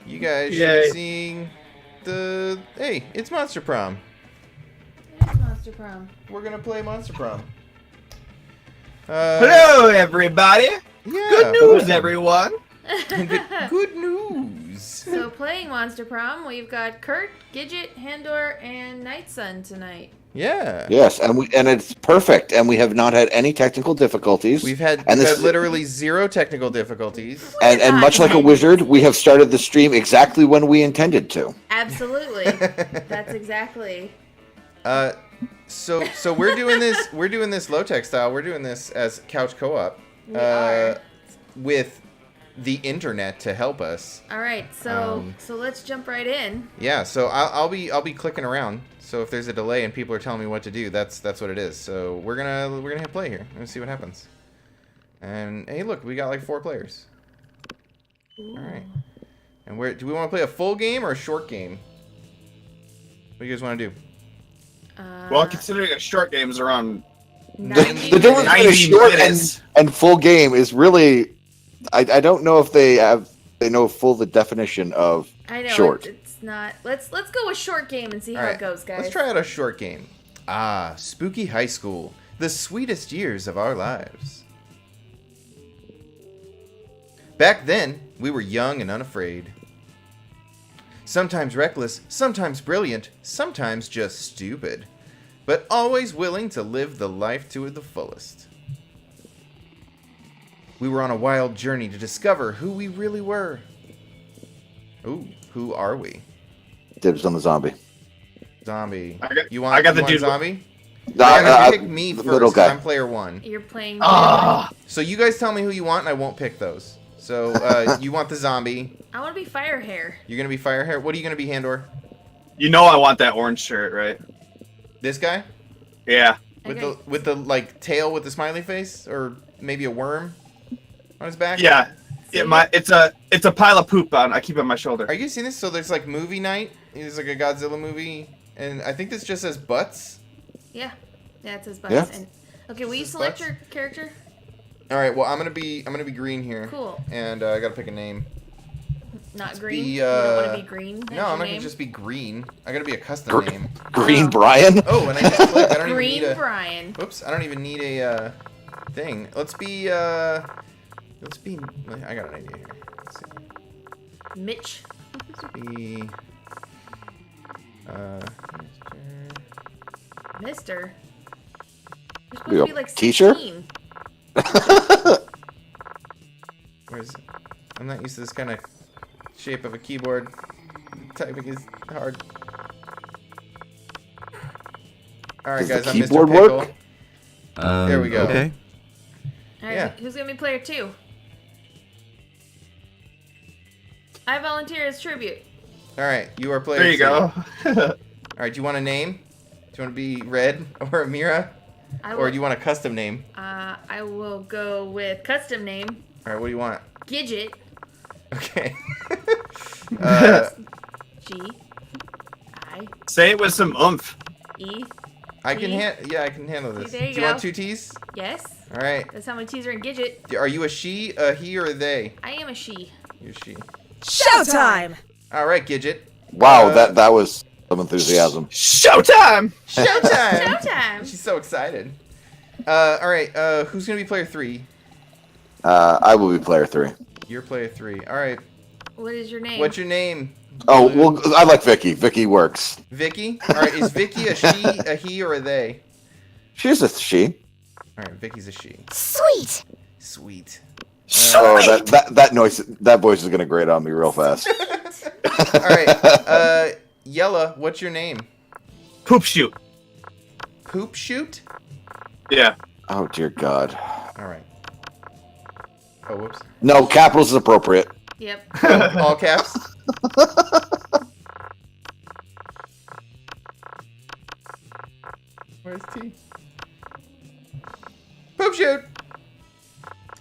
You guys should be seeing the... Hey, it's Monster Prom. It's Monster Prom. We're going to play Monster Prom. Hello, everybody. Yeah. Good news, everyone. Good news. So playing Monster Prom, we've got Kurt, Gidget, Handor, and Nightsun tonight. Yeah. Yes, and it's perfect, and we have not had any technical difficulties. We've had literally zero technical difficulties. And much like a wizard, we have started the stream exactly when we intended to. Absolutely. That's exactly. So we're doing this. We're doing this low tech style. We're doing this as couch co-op. We are. With the internet to help us. All right, so let's jump right in. Yeah, so I'll be clicking around. So if there's a delay and people are telling me what to do, that's what it is. So we're gonna hit play here and see what happens. And hey, look, we got like 4 players. Ooh. All right. And do we want to play a full game or a short game? What do you guys want to do? Well, considering a short game is around The difference between a short and full game is really, I don't know if they know full the definition of short. It's not. Let's go with short game and see how it goes, guys. Let's try out a short game. Spooky high school, the sweetest years of our lives. Back then, we were young and unafraid. Sometimes reckless, sometimes brilliant, sometimes just stupid. But always willing to live the life to the fullest. We were on a wild journey to discover who we really were. Ooh, who are we? Dibs on the zombie. Zombie. I got the dude. Zombie? You pick me first, little guy. I'm player 1. You're playing. So you guys tell me who you want, and I won't pick those. So you want the zombie? I want to be Fire Hair. You're gonna be Fire Hair. What are you gonna be, Handor? You know I want that orange shirt, right? This guy? Yeah. With the like tail with the smiley face, or maybe a worm on his back? Yeah. It's a pile of poop I keep on my shoulder. Are you seeing this? So there's like movie night. There's like a Godzilla movie, and I think this just says butts. Yeah, it says butts. Yeah. And, okay, will you select your character? All right. Well, I'm gonna be green here. Cool. And I gotta pick a name. Not green. Be, you don't want to be green. No, I'm not gonna just be green. I gotta be a custom name. Green Brian? Oh, and I just click. I don't Green even need a. Brian. Oops, I don't even need a thing. Let's be. I got an idea here. Let's see. Mitch. Let's be. Mister. You're supposed You to a be like teacher? 16. Where's? I'm not used to this kind of shape of a keyboard. Typing is hard. All right, Does guys, the I'm Mr. keyboard Pickle. work? There we go. Okay. All right, Yeah. who's gonna be player 2? I volunteer as tribute. All right, you are player. There you 2. go. All right, do you want a name? Do you want to be Red or Amira? Or do you want a custom name? I will go with custom name. All right, what do you want? Gidget. Okay. G. I. Say it with some oomph. E. I can handle this. There you Do you go. want 2 T's? Yes. All right. That's how many T's are in Gidget. Are you a she, a he, or a they? I am a she. You're she. Showtime! All right, Gidget. Wow, that was some enthusiasm. Showtime! Showtime! Showtime! She's so excited. All right. Who's gonna be player 3? I will be player 3. You're player 3. All right. What is your name? What's your name? Oh, well, I like Vicky. Vicky works. Vicky. All right. Is Vicky a she, a he, or a they? She's a she. All right. Vicky's a she. Sweet! Sweet. Oh, that voice is gonna grate on me real fast. All right. Yella, what's your name? Poop shoot. Poop shoot? Yeah. Oh dear God. All right. Oh, whoops. No, capitals is appropriate. Yep. All caps? Where's T? Poop shoot!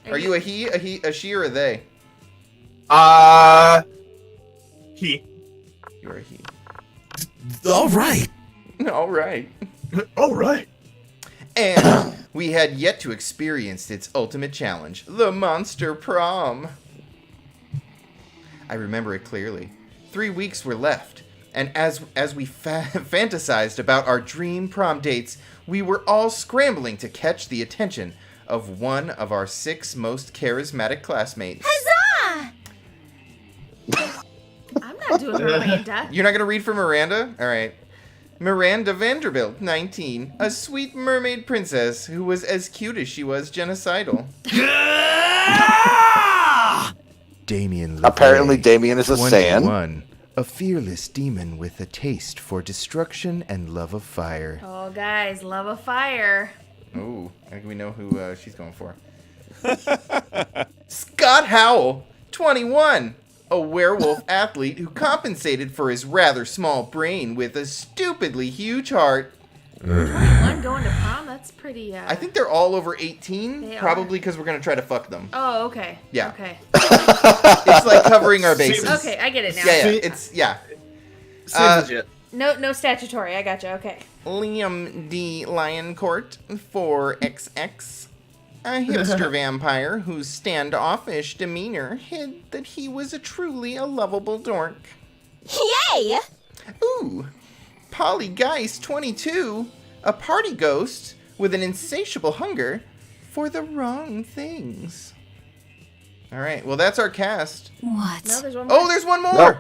Are you a he, a she, or a they? He. You're a he. All right. All right. All right. And we had yet to experience its ultimate challenge, the Monster Prom. I remember it clearly. 3 weeks were left, and as we fantasized about our dream prom dates, we were all scrambling to catch the attention of one of our 6 most charismatic classmates. Huzzah! I'm not doing Miranda. You're not going to read for Miranda? All right. Miranda Vanderbilt, 19, a sweet mermaid princess who was as cute as she was genocidal. Damien Apparently, Damien is a Saiyan. 21, a fearless demon with a taste for destruction and love of fire. Oh, guys, love of fire. Oh, I think we know who she's going for. Scott Howell, 21, a werewolf athlete who compensated for his rather small brain with a stupidly huge heart. 21 going to prom? That's pretty, I think they're all over 18, They probably because we're going to try to fuck them. Oh, okay. Yeah. Okay. It's like covering our bases. Okay, I get it now. Yeah. Seems legit. No statutory. I gotcha. Okay. Liam D. Lioncourt, 4XX, a hipster vampire whose standoffish demeanor hid that he was truly a lovable dork. Yay! Ooh, Polly Geist, 22, a party ghost with an insatiable hunger for the wrong things. All right, well, that's our cast. What? No, there's one more. Oh, there's one more. No.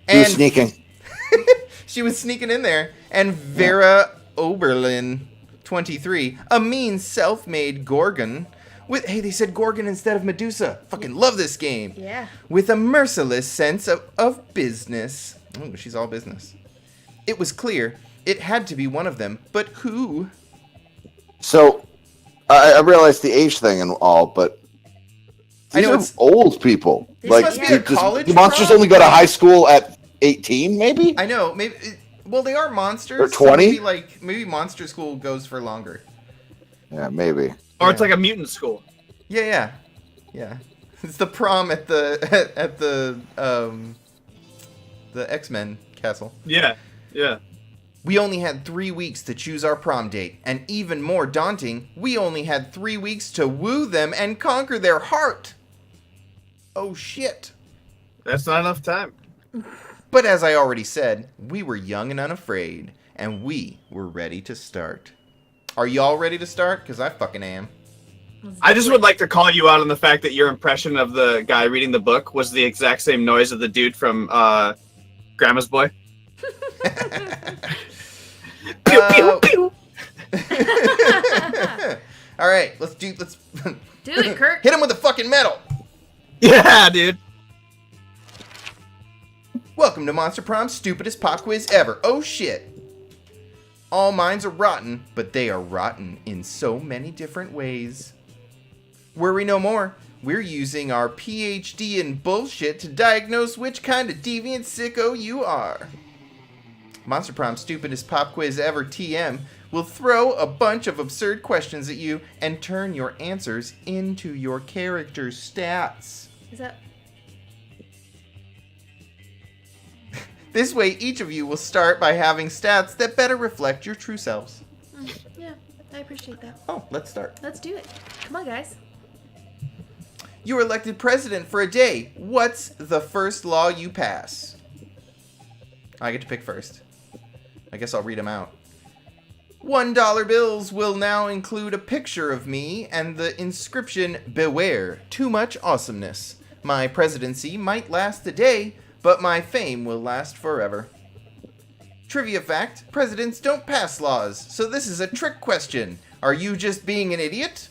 He was And sneaking. she was sneaking in there. And Vera Oberlin, 23, a mean self-made Gorgon with, hey, they said Gorgon instead of Medusa. Fucking love this game. Yeah. With a merciless sense of business. Oh, she's all business. It was clear it had to be one of them, but who? So, I realized the age thing and all, but I these know are it's old people. This Like, must be a college do monsters prom? only go to high school at 18, maybe? I know, maybe. Well, they are monsters. Or so 20? maybe monster school goes for longer. Yeah, maybe. Or it's like a mutant school. Yeah. It's the prom at the X-Men castle. Yeah. We only had 3 weeks to choose our prom date, and even more daunting, we only had 3 weeks to woo them and conquer their heart. Oh shit. That's not enough time. But as I already said, we were young and unafraid, and we were ready to start. Are y'all ready to start? Because I fucking am. I just would like to call you out on the fact that your impression of the guy reading the book was the exact same noise of the dude from Grandma's Boy. Pew, pew, pew. All right, let's Do it, Kurt. hit him with the fucking metal. Yeah, dude. Welcome to Monster Prom's stupidest pop quiz ever. Oh shit. All minds are rotten, but they are rotten in so many different ways. Worry no more. We're using our PhD in bullshit to diagnose which kind of deviant sicko you are. Monster Prom's stupidest pop quiz ever TM will throw a bunch of absurd questions at you and turn your answers into your character's stats. Is that? This way, each of you will start by having stats that better reflect your true selves. Yeah, I appreciate that. Oh, let's start. Let's do it. Come on, guys. You're elected president for a day. What's the first law you pass? I get to pick first. I guess I'll read them out. $1 bills will now include a picture of me and the inscription, "Beware, too much awesomeness. My presidency might last a day, but my fame will last forever." Trivia fact, presidents don't pass laws, so this is a trick question. Are you just being an idiot?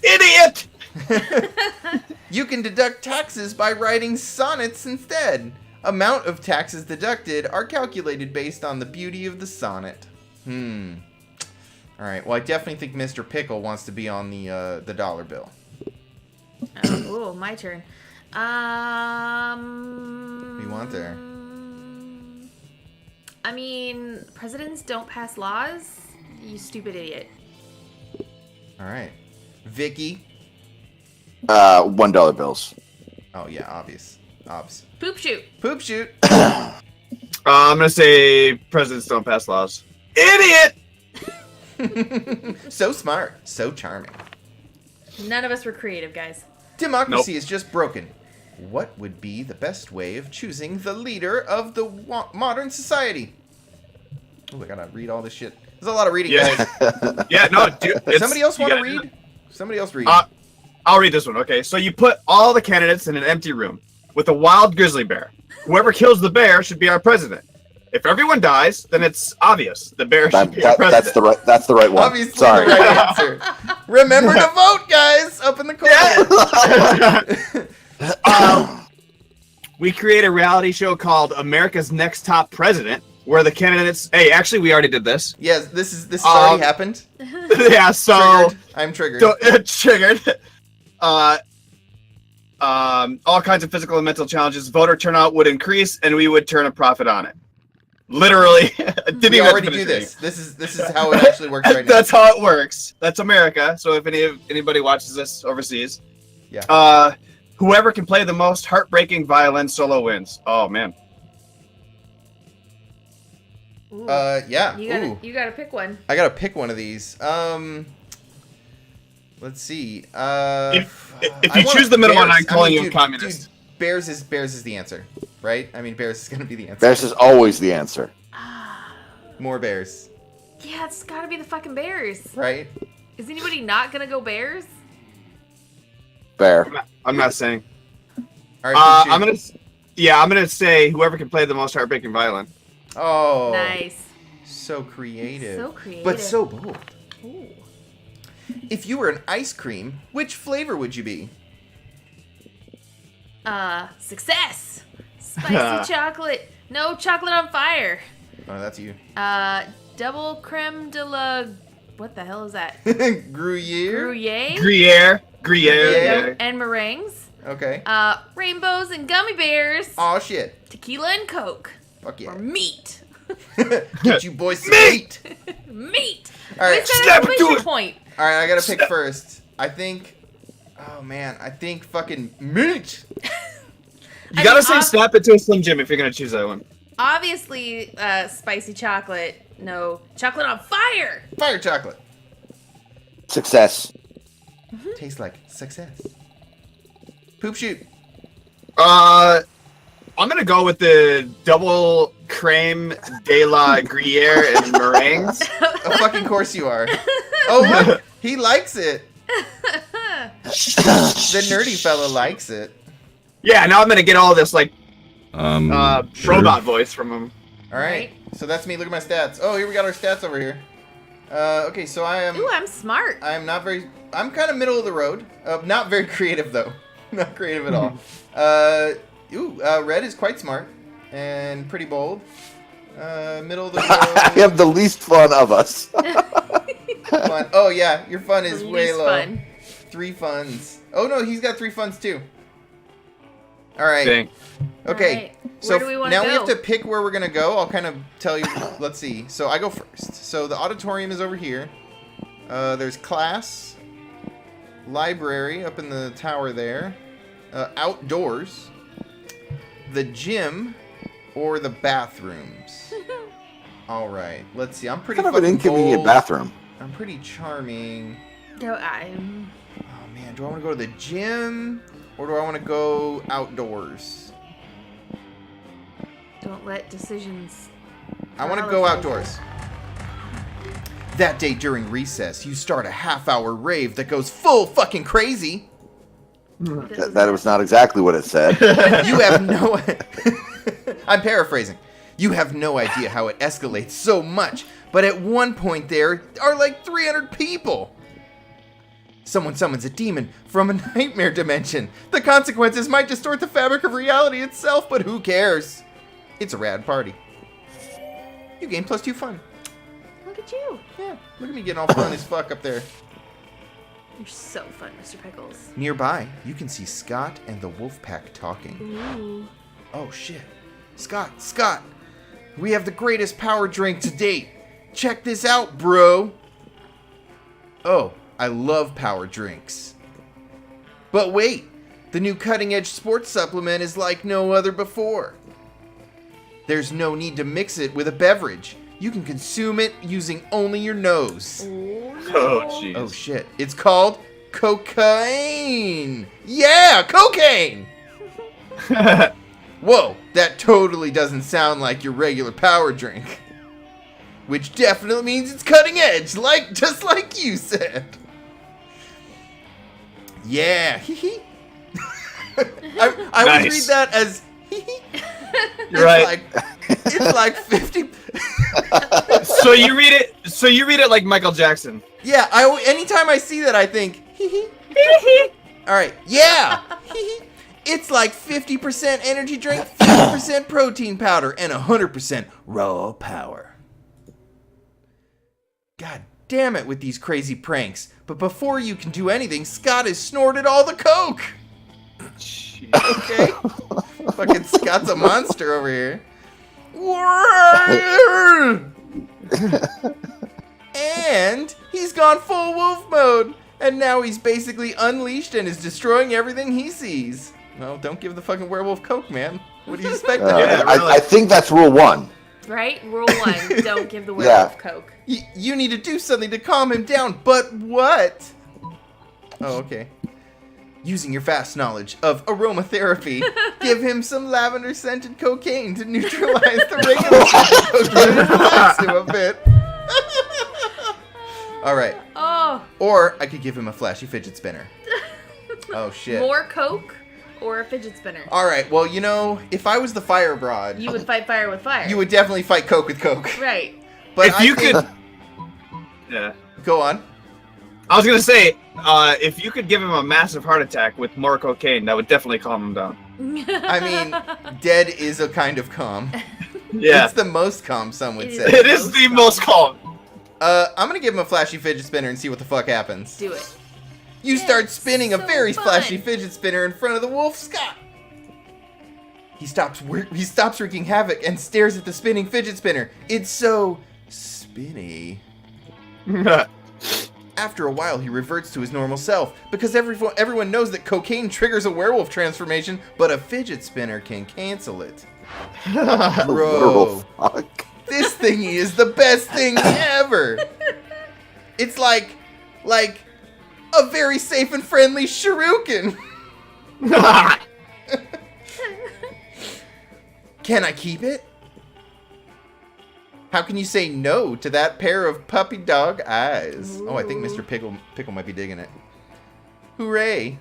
Idiot! You can deduct taxes by writing sonnets instead. Amount of taxes deducted are calculated based on the beauty of the sonnet. Alright, well I definitely think Mr. Pickle wants to be on the dollar bill. Oh, my turn. What do you want there? I mean, presidents don't pass laws. You stupid idiot. Alright. Vicky. $1 bills. Oh yeah, obvious. Obs. Poop shoot. Poop shoot. I'm gonna say presidents don't pass laws. Idiot! So smart. So charming. None of us were creative, guys. Democracy is just broken. what would be the best way of choosing the leader of the modern society? Oh, I gotta read all this shit. There's a lot of reading, guys. Yeah, no, dude. Somebody else want to read? Somebody else read. I'll read this one, okay? So you put all the candidates in an empty room with a wild grizzly bear. Whoever kills the bear should be our president. If everyone dies, then it's obvious. The bear should be our president. That's the right one. Obviously Sorry. the right answer. Remember to vote, guys, up in the corner. We create a reality show called America's Next Top President, where the candidates... Hey, actually, we already did this. Yes, this has already happened. Yeah, so... Triggered. I'm triggered. Triggered. All kinds of physical and mental challenges. Voter turnout would increase, and we would turn a profit on it. Literally. We already do this. This is how it actually works right now. That's how it works. That's America. So if anybody watches this overseas, yeah. Whoever can play the most heartbreaking violin solo wins. Oh man. Ooh. Yeah. You gotta pick one. I gotta pick one of these. Let's see. If you choose the middle one, I'm calling you a communist. Dude, Bears is the answer, right? I mean, Bears is gonna be the answer. Bears is always the answer. More Bears. Yeah, it's gotta be the fucking Bears. Right? Is anybody not gonna go Bears? Bear. I'm not saying. All right, I'm gonna say whoever can play the most heartbreaking violin. Oh. Nice. So creative. So creative. But so bold. Ooh. If you were an ice cream, which flavor would you be? Success. Spicy chocolate. No chocolate on fire. Oh, that's you. Double creme de la... What the hell is that? Gruyere? Gruyere. And meringues. Okay. Rainbows and gummy bears. Oh shit. Tequila and Coke. Fuck yeah. Or meat. Get you boys some meat. Meat. All right. Snap it to it. Point. All right, I gotta pick first. I think. Oh man, I think fucking meat. You gotta say snap it to a Slim Jim if you're gonna choose that one. Obviously, spicy chocolate. No, chocolate on fire. Fire chocolate. Success. Tastes like success. Poop shoot. I'm gonna go with the double creme de la Gruyere and meringues. Of fucking course you are. Oh look, he likes it. The nerdy fella likes it. Yeah, now I'm gonna get all this like Sure. robot voice from him. All right. So that's me. Look at my stats. Oh, here we got our stats over here. Okay, so I am. Ooh, I'm smart. I'm not very. I'm kind of middle of the road. Not very creative though. Not creative at all. Red is quite smart and pretty bold. Middle of the road. I have the least fun of us. Fun. Oh yeah, your fun is way Least low. fun. 3 funds. Oh no, he's got 3 funds too. All right. Dang. Okay. Alright, So where do we wanna now we go? have to pick where we're gonna go. I'll kind of tell you. Let's see. So I go first. So the auditorium is over here. There's class, library up in the tower there, outdoors, the gym, or the bathrooms. All right. Let's see. I'm pretty Kind of an fucking inconvenient bold. bathroom. I'm pretty charming. No, I'm... Oh man, do I want to go to the gym or do I want to go outdoors? Don't let decisions... I want to go outdoors. That day during recess, you start a half-hour rave that goes full fucking crazy. That was not exactly what it said. You have no... I'm paraphrasing. You have no idea how it escalates so much, but at one point there are like 300 people. Someone summons a demon from a nightmare dimension. The consequences might distort the fabric of reality itself, but who cares? It's a rad party. You gain +2 fun. Look at you. Yeah, look at me getting all fun as fuck up there. You're so fun, Mr. Pickles. Nearby, you can see Scott and the wolf pack talking. Ooh. Oh shit. Scott, we have the greatest power drink to date. Check this out, bro. Oh, I love power drinks. But wait, the new cutting-edge sports supplement is like no other before. There's no need to mix it with a beverage. You can consume it using only your nose. Oh, jeez. Oh shit, it's called cocaine. Yeah, cocaine. Whoa, that totally doesn't sound like your regular power drink. Which definitely means it's cutting edge, just like you said. Yeah, hee. I would read that as hee. You're right. It's like 50. So you read it like Michael Jackson. Yeah, anytime I see that, I think hee. All right, yeah. It's like 50% energy drink, 50% protein powder, and 100% raw power. God damn it with these crazy pranks. But before you can do anything, Scott has snorted all the coke. Okay? Fucking Scott's a monster over here. And he's gone full wolf mode. And now he's basically unleashed and is destroying everything he sees. Well, don't give the fucking werewolf coke, man. What do you expect? I think that's rule 1. Right? Rule 1, don't give the werewolf coke. You need to do something to calm him down, but what? Oh, okay. Using your vast knowledge of aromatherapy, give him some lavender-scented cocaine to neutralize the regular cocaine and relax him a bit. All right. Oh. Or I could give him a flashy fidget spinner. Oh, shit. More coke or a fidget spinner? All right. Well, you know, if I was the fire broad... You would fight fire with fire. You would definitely fight coke with coke. Right. But if you could... Yeah. Go on. I was going to say, if you could give him a massive heart attack with more cocaine, that would definitely calm him down. I mean, dead is a kind of calm. Yeah. It's the most calm, some would say. It is the most calm. I'm gonna give him a flashy fidget spinner and see what the fuck happens. Do it. You start spinning a so very fun. flashy fidget spinner in front of the wolf Scott. He stops wreaking havoc and stares at the spinning fidget spinner. It's so spinny. After a while, he reverts to his normal self because everyone knows that cocaine triggers a werewolf transformation, but a fidget spinner can cancel it. Bro, this thingy is the best thing ever. It's like a very safe and friendly shuriken. Can I keep it? How can you say no to that pair of puppy dog eyes? Ooh. Oh, I think Mr. Pickle might be digging it. Hooray.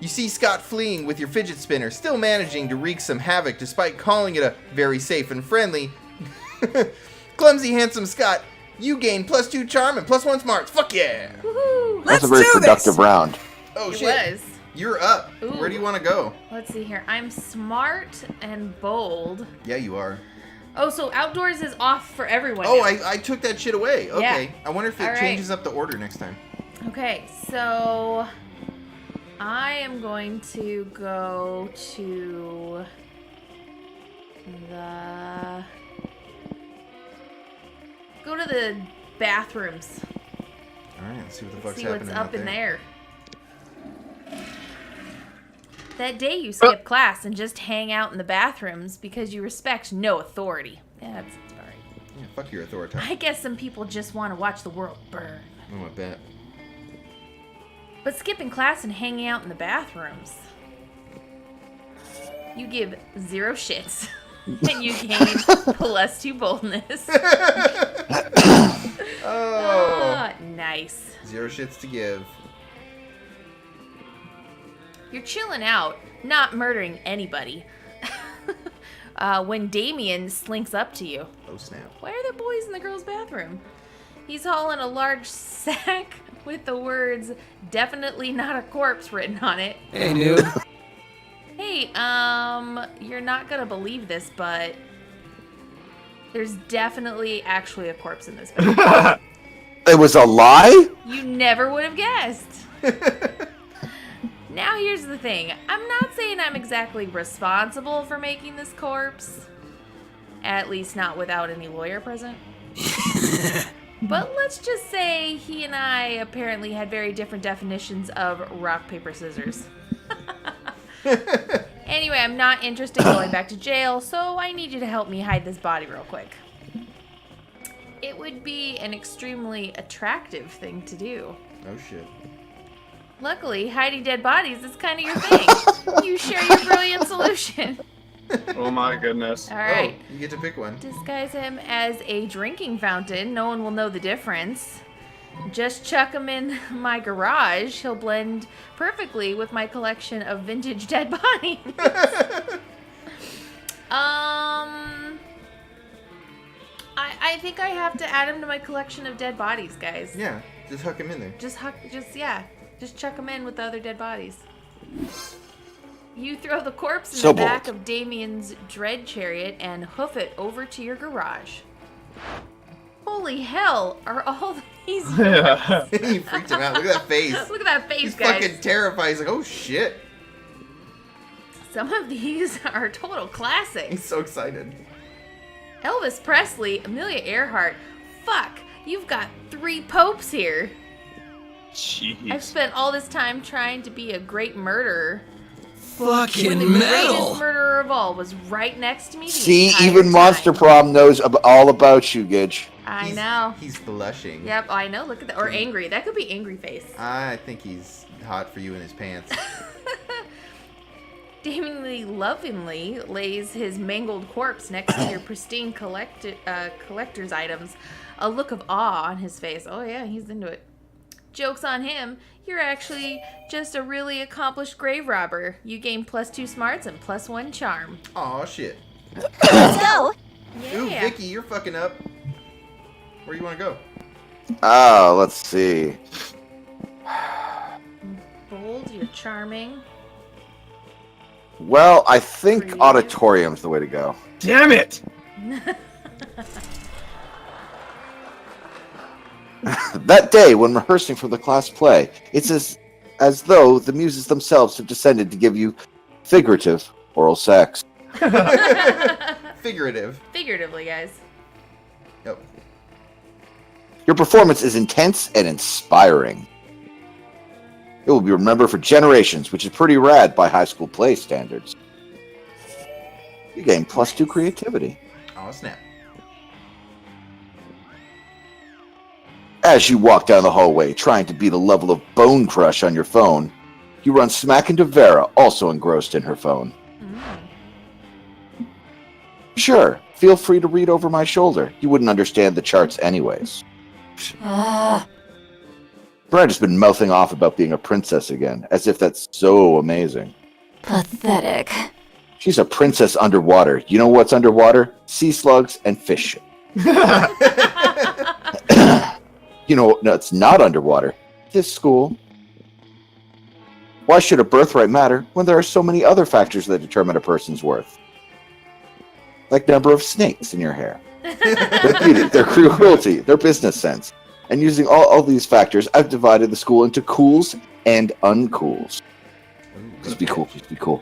You see Scott fleeing with your fidget spinner, still managing to wreak some havoc despite calling it a very safe and friendly. Clumsy, handsome Scott, you gain +2 charm and +1 smarts. Fuck yeah! That's a very productive round. Oh, it shit. Was. You're up. Ooh. Where do you want to go? Let's see here. I'm smart and bold. Yeah, you are. Oh, so outdoors is off for everyone. Oh, now. I took that shit away. Okay. Yeah. I wonder if it changes up the order next time. Okay, so I am going to go to the bathrooms. All right, let's see what the fuck's see happening what's up out in there. That day you skip class and just hang out in the bathrooms because you respect no authority. Yeah, that's all right. Yeah, fuck your authority. I guess some people just want to watch the world burn. Oh, I bet. But skipping class and hanging out in the bathrooms, you give 0 shits. And you gain +2 boldness. Oh. Nice. 0 shits to give. You're chilling out, not murdering anybody. When Damien slinks up to you. Oh, snap. Why are there boys in the girls' bathroom? He's hauling a large sack with the words, "Definitely not a corpse" written on it. Hey, dude. Hey, you're not gonna believe this, but there's definitely actually a corpse in this bathroom. It was a lie? You never would have guessed. Now here's the thing. I'm not saying I'm exactly responsible for making this corpse. At least not without any lawyer present. But let's just say he and I apparently had very different definitions of rock, paper, scissors. Anyway, I'm not interested in going back to jail, so I need you to help me hide this body real quick. It would be an extremely attractive thing to do. Oh, shit. Luckily, hiding dead bodies is kind of your thing. one. Oh my goodness. All right. Oh, you get to pick one. Disguise him as a drinking fountain. No one will know the difference. Just chuck him in my garage. He'll blend perfectly with my collection of vintage dead bodies. I think I have to add him to my collection of dead bodies, guys. Yeah, just huck him in there. Just chuck him in with the other dead bodies. You throw the corpse in the back of Damien's dread chariot and hoof it over to your garage. Holy hell, are all these Yeah. You freaked him out. Look at that face. Look at that face, He's guys. fucking terrified. He's like, oh shit. Some of these are total classics. He's so excited. Elvis Presley, Amelia Earhart. Fuck, you've got 3 popes here. Jeez. I've spent all this time trying to be a great murderer. Fucking When the metal. greatest murderer of all was right next to me. the See, entire even time. Monster Prom knows all about you, Gidge. I know. He's blushing. Yep, I know. Look at that. Or angry. That could be angry face. I think he's hot for you in his pants. Damningly lovingly lays his mangled corpse next to your pristine collector's items. A look of awe on his face. Oh yeah, he's into it. Joke's on him. You're actually just a really accomplished grave robber. You gain +2 smarts and +1 charm. Aw, shit. Let's go. Yeah. Ooh, Vicky, you're fucking up. Where you want to go? Oh, let's see. Bold, you're charming. Well, I think Creative. auditorium's the way to go. Damn it! That day, when rehearsing for the class play, it's as though the muses themselves have descended to give you figurative oral sex. Figurative. Figuratively, guys. Yep. Your performance is intense and inspiring. It will be remembered for generations, which is pretty rad by high school play standards. You gain +2 creativity. Oh, snap. As you walk down the hallway, trying to beat a level of Bone Crush on your phone, you run smack into Vera, also engrossed in her phone. Sure, feel free to read over my shoulder. You wouldn't understand the charts anyways. Brad has been mouthing off about being a princess again, as if that's so amazing. Pathetic. She's a princess underwater. You know what's underwater? Sea slugs and fish. You know what's not underwater? This school. Why should a birthright matter when there are so many other factors that determine a person's worth? Like number of snakes in your hair, their beauty, their cruelty, their business sense. And using all these factors, I've divided the school into cools and uncools. Just be cool, just be cool.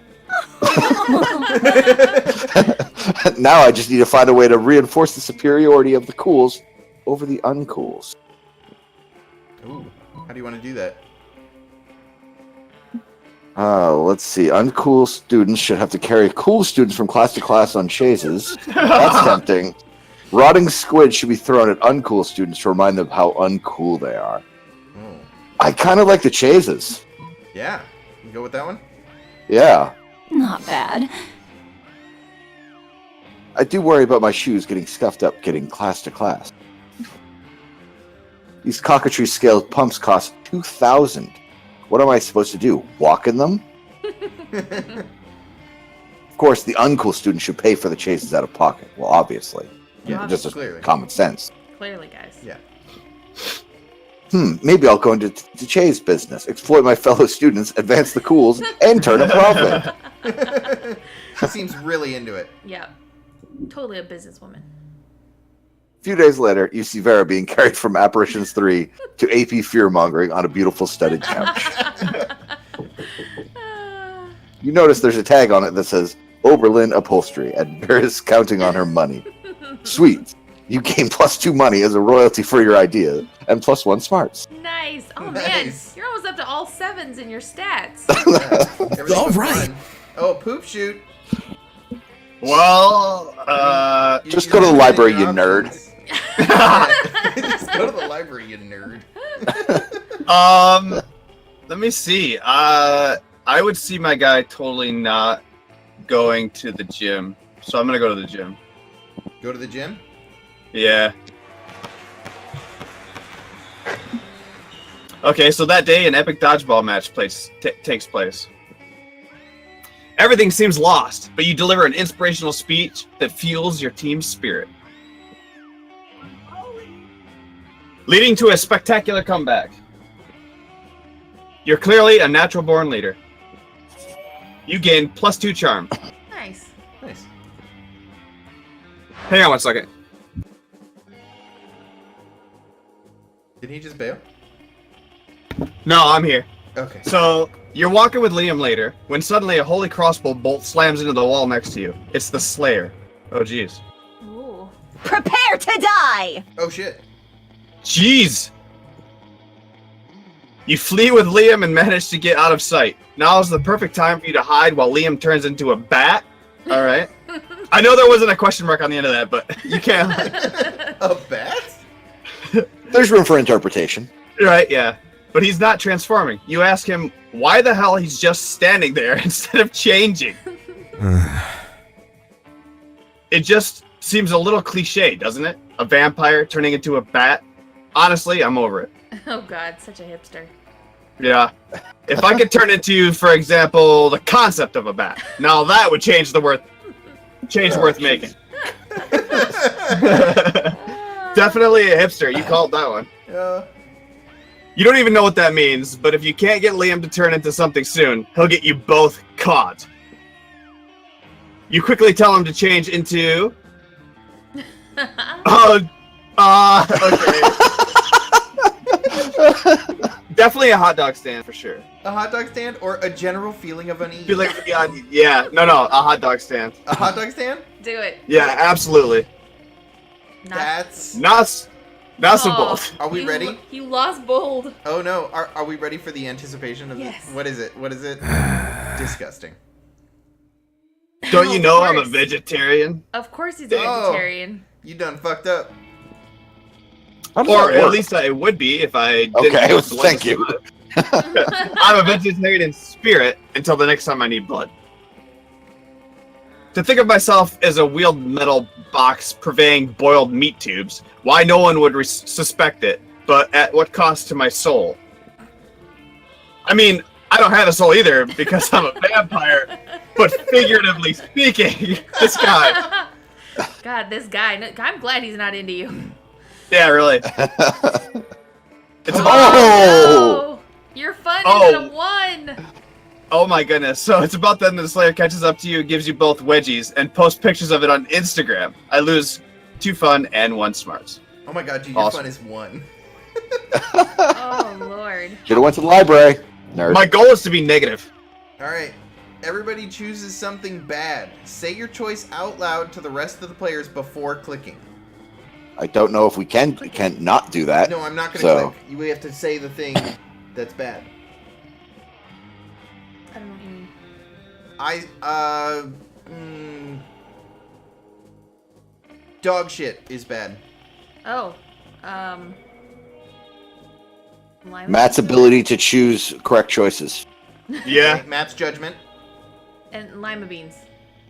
Now I just need to find a way to reinforce the superiority of the cools over the uncools. Ooh, how do you want to do that? Let's see. Uncool students should have to carry cool students from class to class on chases. That's tempting. Rotting squid should be thrown at uncool students to remind them how uncool they are. Oh. I kind of like the chases. Yeah, you go with that one? Yeah. Not bad. I do worry about my shoes getting scuffed up getting class to class. These cockatrice scaled pumps cost $2,000. What am I supposed to do? Walk in them? Of course, the uncool student should pay for the chases out of pocket. Well, obviously. Yeah, Just clearly. common sense. Clearly, guys. Yeah. Maybe I'll go into the chase business, exploit my fellow students, advance the cools, and turn a profit. He seems really into it. Yeah. Totally a businesswoman. A few days later, you see Vera being carried from Apparitions 3 to AP Fearmongering on a beautiful studded couch. You notice there's a tag on it that says Oberlin Upholstery, and Vera's counting on her money. Sweet. You gain +2 money as a royalty for your idea, and +1 smarts. Nice. Oh, Nice. man. You're almost up to all 7s in your stats. Everything All was right. fun. Oh, poop shoot. Well, Just go to the library, you nerd. Just go to the library, you nerd. let me see. I would see my guy totally not going to the gym. So I'm gonna go to the gym. Go to the gym? Yeah. Okay, so that day an epic dodgeball match takes place. Everything seems lost, but you deliver an inspirational speech that fuels your team's spirit, leading to a spectacular comeback. You're clearly a natural-born leader. You gain +2 charm. Nice. Nice. Hang on one second. Did he just bail? No, I'm here. Okay. So, you're walking with Liam later, when suddenly a holy crossbow bolt slams into the wall next to you. It's the Slayer. Oh, jeez. Ooh. Prepare to die! Oh, shit. Jeez! You flee with Liam and manage to get out of sight. Now is the perfect time for you to hide while Liam turns into a bat. Alright. I know there wasn't a question mark on the end of that, but you can't. A bat? There's room for interpretation. Right, yeah. But he's not transforming. You ask him why the hell he's just standing there instead of changing. It just seems a little cliche, doesn't it? A vampire turning into a bat. Honestly, I'm over it. Oh god, such a hipster. Yeah. If I could turn into, for example, the concept of a bat, now that would change worth making. Definitely a hipster. You called that one. Yeah. You don't even know what that means, but if you can't get Liam to turn into something soon, he'll get you both caught. You quickly tell him to change into... Okay. Definitely a hot dog stand for sure. A hot dog stand or a general feeling of unease? Yeah, no, a hot dog stand. A hot dog stand? Do it. Yeah, absolutely. That's... That's some both. Are we ready? You lost bold. Oh no, are we ready for the anticipation of Yes. this? What is it? What is it? Disgusting. Don't you Of know I'm a course. vegetarian? Of course he's a Oh. vegetarian. You done fucked up. How does Or that at work? least I would be if I didn't. Okay, have blood thank to you. survive. I'm a vegetarian in spirit until the next time I need blood. To think of myself as a wheeled metal box purveying boiled meat tubes, why no one would suspect it, but at what cost to my soul? I mean, I don't have a soul either because I'm a vampire, but figuratively speaking, this guy. God, this guy. I'm glad he's not into you. Yeah, really. It's Oh! No! Your fun Oh. is a 1! Oh my goodness. So it's about then the Slayer catches up to you, gives you both wedgies, and posts pictures of it on Instagram. I lose 2 fun and 1 smarts. Oh my god, dude, your Awesome. fun is 1. Oh, Lord. Should have went to the library. Nerd. My goal is to be negative. Alright. Everybody chooses something bad. Say your choice out loud to the rest of the players before clicking. I don't know if we can not do that. No, I'm not gonna So- click. You have to say the thing that's bad. I don't know what you mean. Dog shit is bad. Oh. Lima Matt's ability to choose correct choices. Yeah. Okay, Matt's judgment. and lima beans.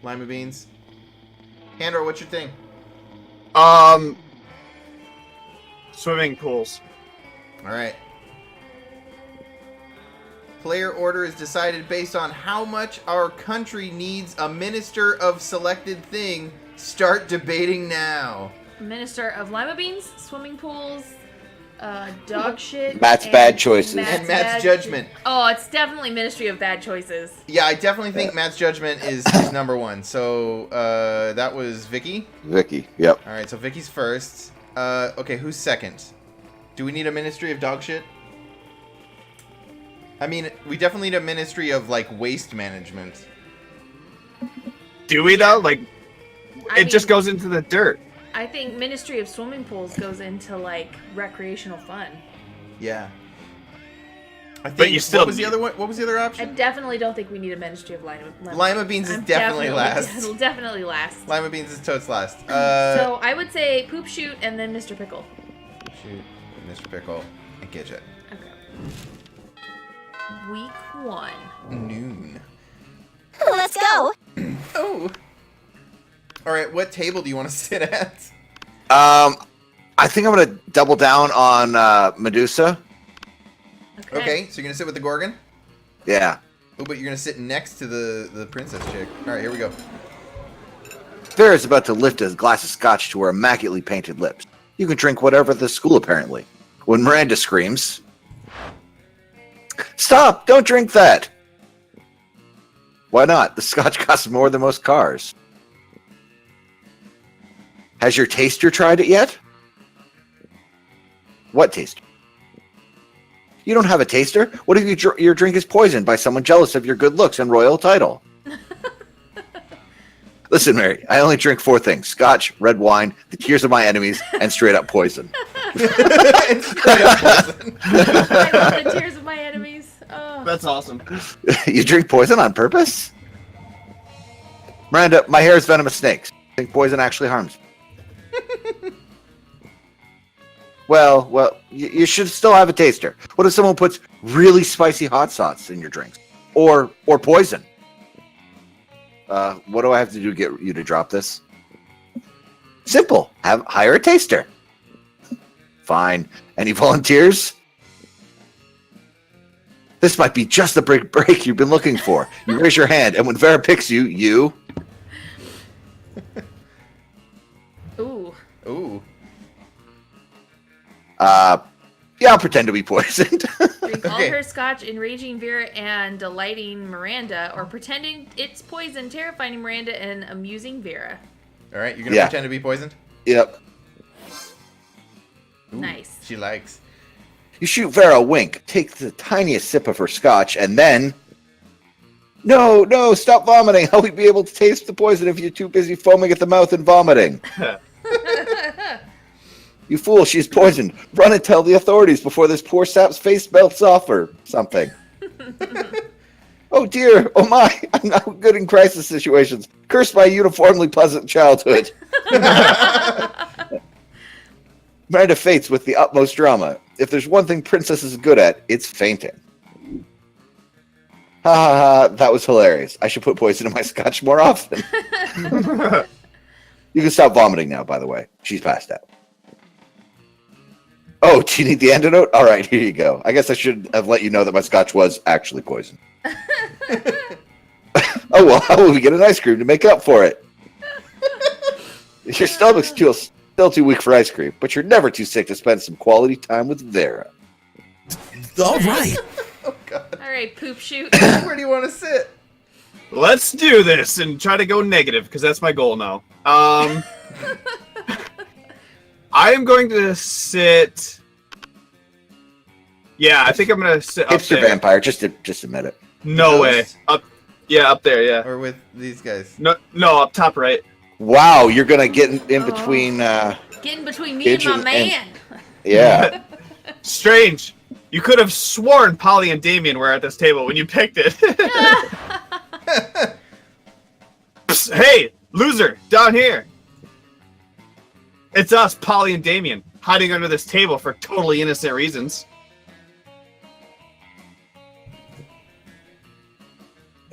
Lima beans. Handor, what's your thing? Swimming pools. Alright. Player order is decided based on how much our country needs a minister of selected thing. Start debating now. Minister of lima beans, swimming pools, dog shit. Matt's and bad choices. And Matt's bad judgment. Oh, it's definitely Ministry of Bad Choices. Yeah, I definitely think Matt's judgment is number 1. So, that was Vicky. Vicky. Yep. Alright, so Vicky's first. Okay, who's second? Do we need a ministry of dog shit? I mean, we definitely need a ministry of, like, waste management. Do we though? Like, I it just mean- goes into the dirt. I think Ministry of Swimming Pools goes into like recreational fun. Yeah. I think, But you still what was the need- other one? What was the other I option? definitely don't think we need a Ministry of Lima beans is I'm definitely last. It'll definitely last. Lima beans is totes last. So I would say Poop Shoot and then Mr. Pickle. Shoot, Mr. Pickle, and Gidget. Okay. Week 1. Noon. Let's go. All right, what table do you want to sit at? I think I'm gonna double down on Medusa. Okay, so you're gonna sit with the Gorgon. Yeah. Oh, but you're gonna sit next to the princess chick. All right, here we go. Vera's about to lift a glass of scotch to her immaculately painted lips. You can drink whatever at the school, apparently. When Miranda screams, "Stop! Don't drink that!" Why not? The scotch costs more than most cars. Has your taster tried it yet? What taster? You don't have a taster? What if your drink is poisoned by someone jealous of your good looks and royal title? Listen, Mary, I only drink 4 things. Scotch, red wine, the tears of my enemies, and straight up poison. And straight up poison. I love the tears of my enemies. Oh. That's awesome. You drink poison on purpose? Miranda, my hair is venomous snakes. I think poison actually harms me. Well, you should still have a taster. What if someone puts really spicy hot sauce in your drinks? Or poison? What do I have to do to get you to drop this? Simple. Hire a taster. Fine. Any volunteers? This might be just the break you've been looking for. You raise your hand, and when Vera picks you, you... Ooh. Ooh. Yeah, I'll pretend to be poisoned. Drink all Okay. her scotch, enraging Vera and delighting Miranda, or pretending it's poison, terrifying Miranda and amusing Vera. All right, you're gonna Yeah. pretend to be poisoned. Yep. Ooh, Nice. She likes. You shoot Vera a wink, take the tiniest sip of her scotch, and then... No, stop vomiting. How will we be able to taste the poison if you're too busy foaming at the mouth and vomiting? You fool, she's poisoned. Run and tell the authorities before this poor sap's face melts off or something. Oh dear, oh my, I'm not good in crisis situations. Curse my uniformly pleasant childhood. Miranda faints with the utmost drama. If there's one thing Princess is good at, it's fainting. Ha ha ha, that was hilarious. I should put poison in my scotch more often. You can stop vomiting now, by the way. She's passed out. Oh, do you need the antidote? All right, here you go. I guess I should have let you know that my scotch was actually poison. Oh, well, how will we get an ice cream to make up for it? Your stomach's still too weak for ice cream, but you're never too sick to spend some quality time with Vera. All right. Oh God. All right, poop shoot. Where do you want to sit? Let's do this and try to go negative, because that's my goal now. I am going to sit... Yeah, I think I'm going to sit up Hipster there. vampire, just admit it. No way. Ghost? Up there, yeah. Or with these guys? No, up top right. Wow, you're gonna get in between. Getting between me and Gidge my and- man. Yeah. Strange. You could have sworn Polly and Damien were at this table when you picked it. Psst, hey, loser, down here. It's us, Polly and Damien, hiding under this table for totally innocent reasons.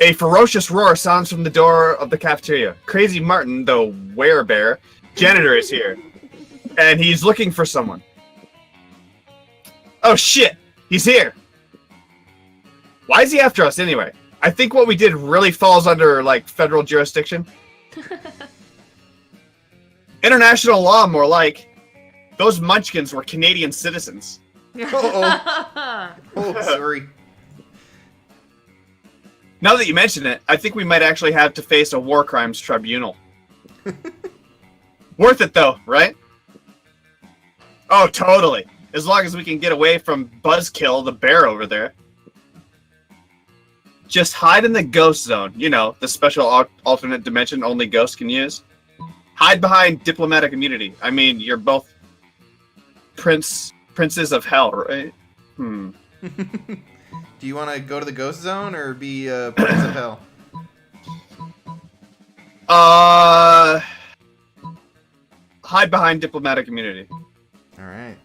A ferocious roar sounds from the door of the cafeteria. Crazy Martin, the werebear, janitor, is here. And he's looking for someone. Oh shit! He's here! Why is he after us anyway? I think what we did really falls under, like, federal jurisdiction. International law, more like. Those munchkins were Canadian citizens. Uh-oh. Oh, sorry. Now that you mention it, I think we might actually have to face a war crimes tribunal. Worth it, though, right? Oh, totally. As long as we can get away from Buzzkill, the bear over there. Just hide in the ghost zone. You know, the special alternate dimension only ghosts can use. Hide behind diplomatic immunity. I mean, you're both princes of hell, right? Do you want to go to the ghost zone or be Prince of Hell? Hide behind diplomatic immunity. All right.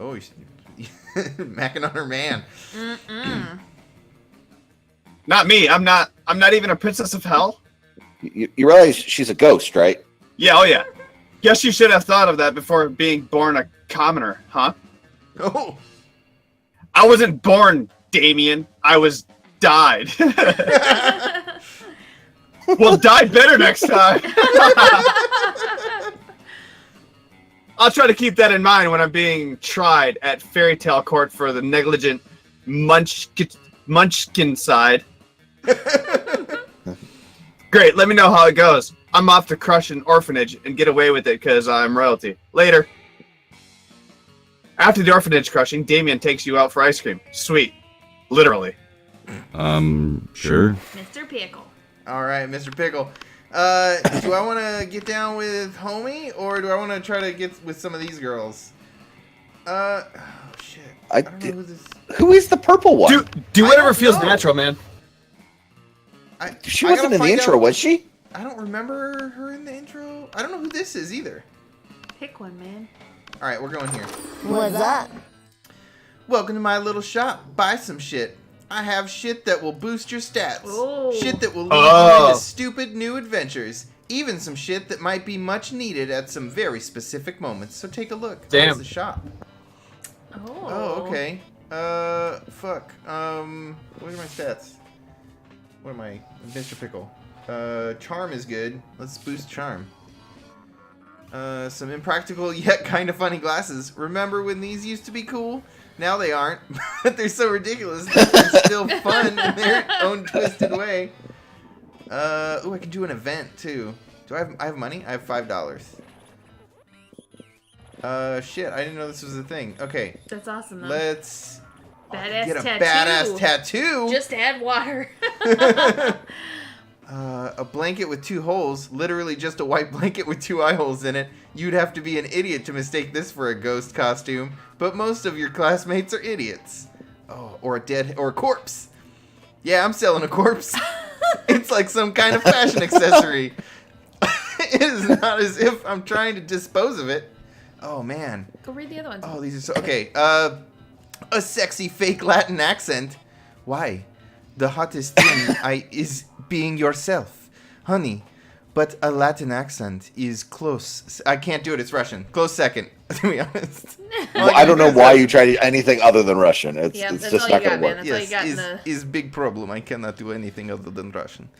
Oh, macking on her man. Mm-mm. Not me. I'm not even a princess of hell. You realize she's a ghost, right? Yeah, oh yeah. Guess you should have thought of that before being born a commoner, huh? Oh. I wasn't born, Damien. I was died. Well, die better next time. I'll try to keep that in mind when I'm being tried at Fairy Tale Court for the negligent munchkin side. Great, let me know how it goes. I'm off to crush an orphanage and get away with it because I'm royalty. Later. After the orphanage crushing, Damien takes you out for ice cream. Sweet. Literally. Sure. Mr. Pickle. All right, Mr. Pickle. Do I want to get down with Homie, or do I want to try to get with some of these girls? Oh shit. I don't know who this. Who is the purple one? Do whatever feels natural, man. She wasn't in the intro, was she? I don't remember her in the intro. I don't know who this is either. Pick one, man. All right, we're going here. What's up? Welcome to my little shop. Buy some shit. I have shit that will boost your stats. Oh. Shit that will lead you into stupid new adventures. Even some shit that might be much needed at some very specific moments. So take a look. Damn. There's the shop. Oh, okay. Fuck. What are my stats? What am I? Mr. Pickle. Charm is good. Let's boost charm. Some impractical yet kind of funny glasses. Remember when these used to be cool? Now they aren't, but they're so ridiculous that they're still fun in their own twisted way. Ooh, I can do an event too. Do I have money? I have $5. Shit, I didn't know this was a thing. Okay. That's awesome, though. Let's Badass get a tattoo. badass tattoo. Just add water. A blanket with 2 holes, literally just a white blanket with 2 eye holes in it. You'd have to be an idiot to mistake this for a ghost costume, but most of your classmates are idiots. Oh, or a corpse. Yeah, I'm selling a corpse. It's like some kind of fashion accessory. It is not as if I'm trying to dispose of it. Oh man. Go read the other ones. Oh, these are so okay. A sexy fake Latin accent. Why? The hottest thing is being yourself, honey. But a Latin accent is close. I can't do it. It's Russian. Close second, to be honest. Well, I don't know why you tried anything other than Russian. It's just not going to work. That's all you got in the... is big problem. I cannot do anything other than Russian.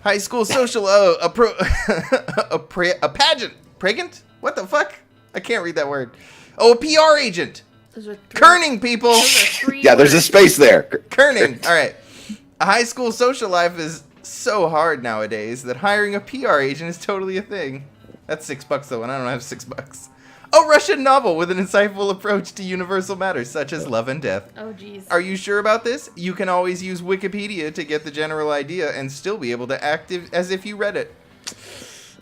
High school social. Oh, a pageant. Pregant? What the fuck? I can't read that word. Oh, a PR agent. Those are Kerning, people. Those are 3 Yeah, there's a words. space there. Kerning. All right. A high school social life is so hard nowadays that hiring a PR agent is totally a thing. That's $6 though, and I don't have $6. A Russian novel with an insightful approach to universal matters such as love and death. Oh, jeez. Are you sure about this? You can always use Wikipedia to get the general idea and still be able to act as if you read it.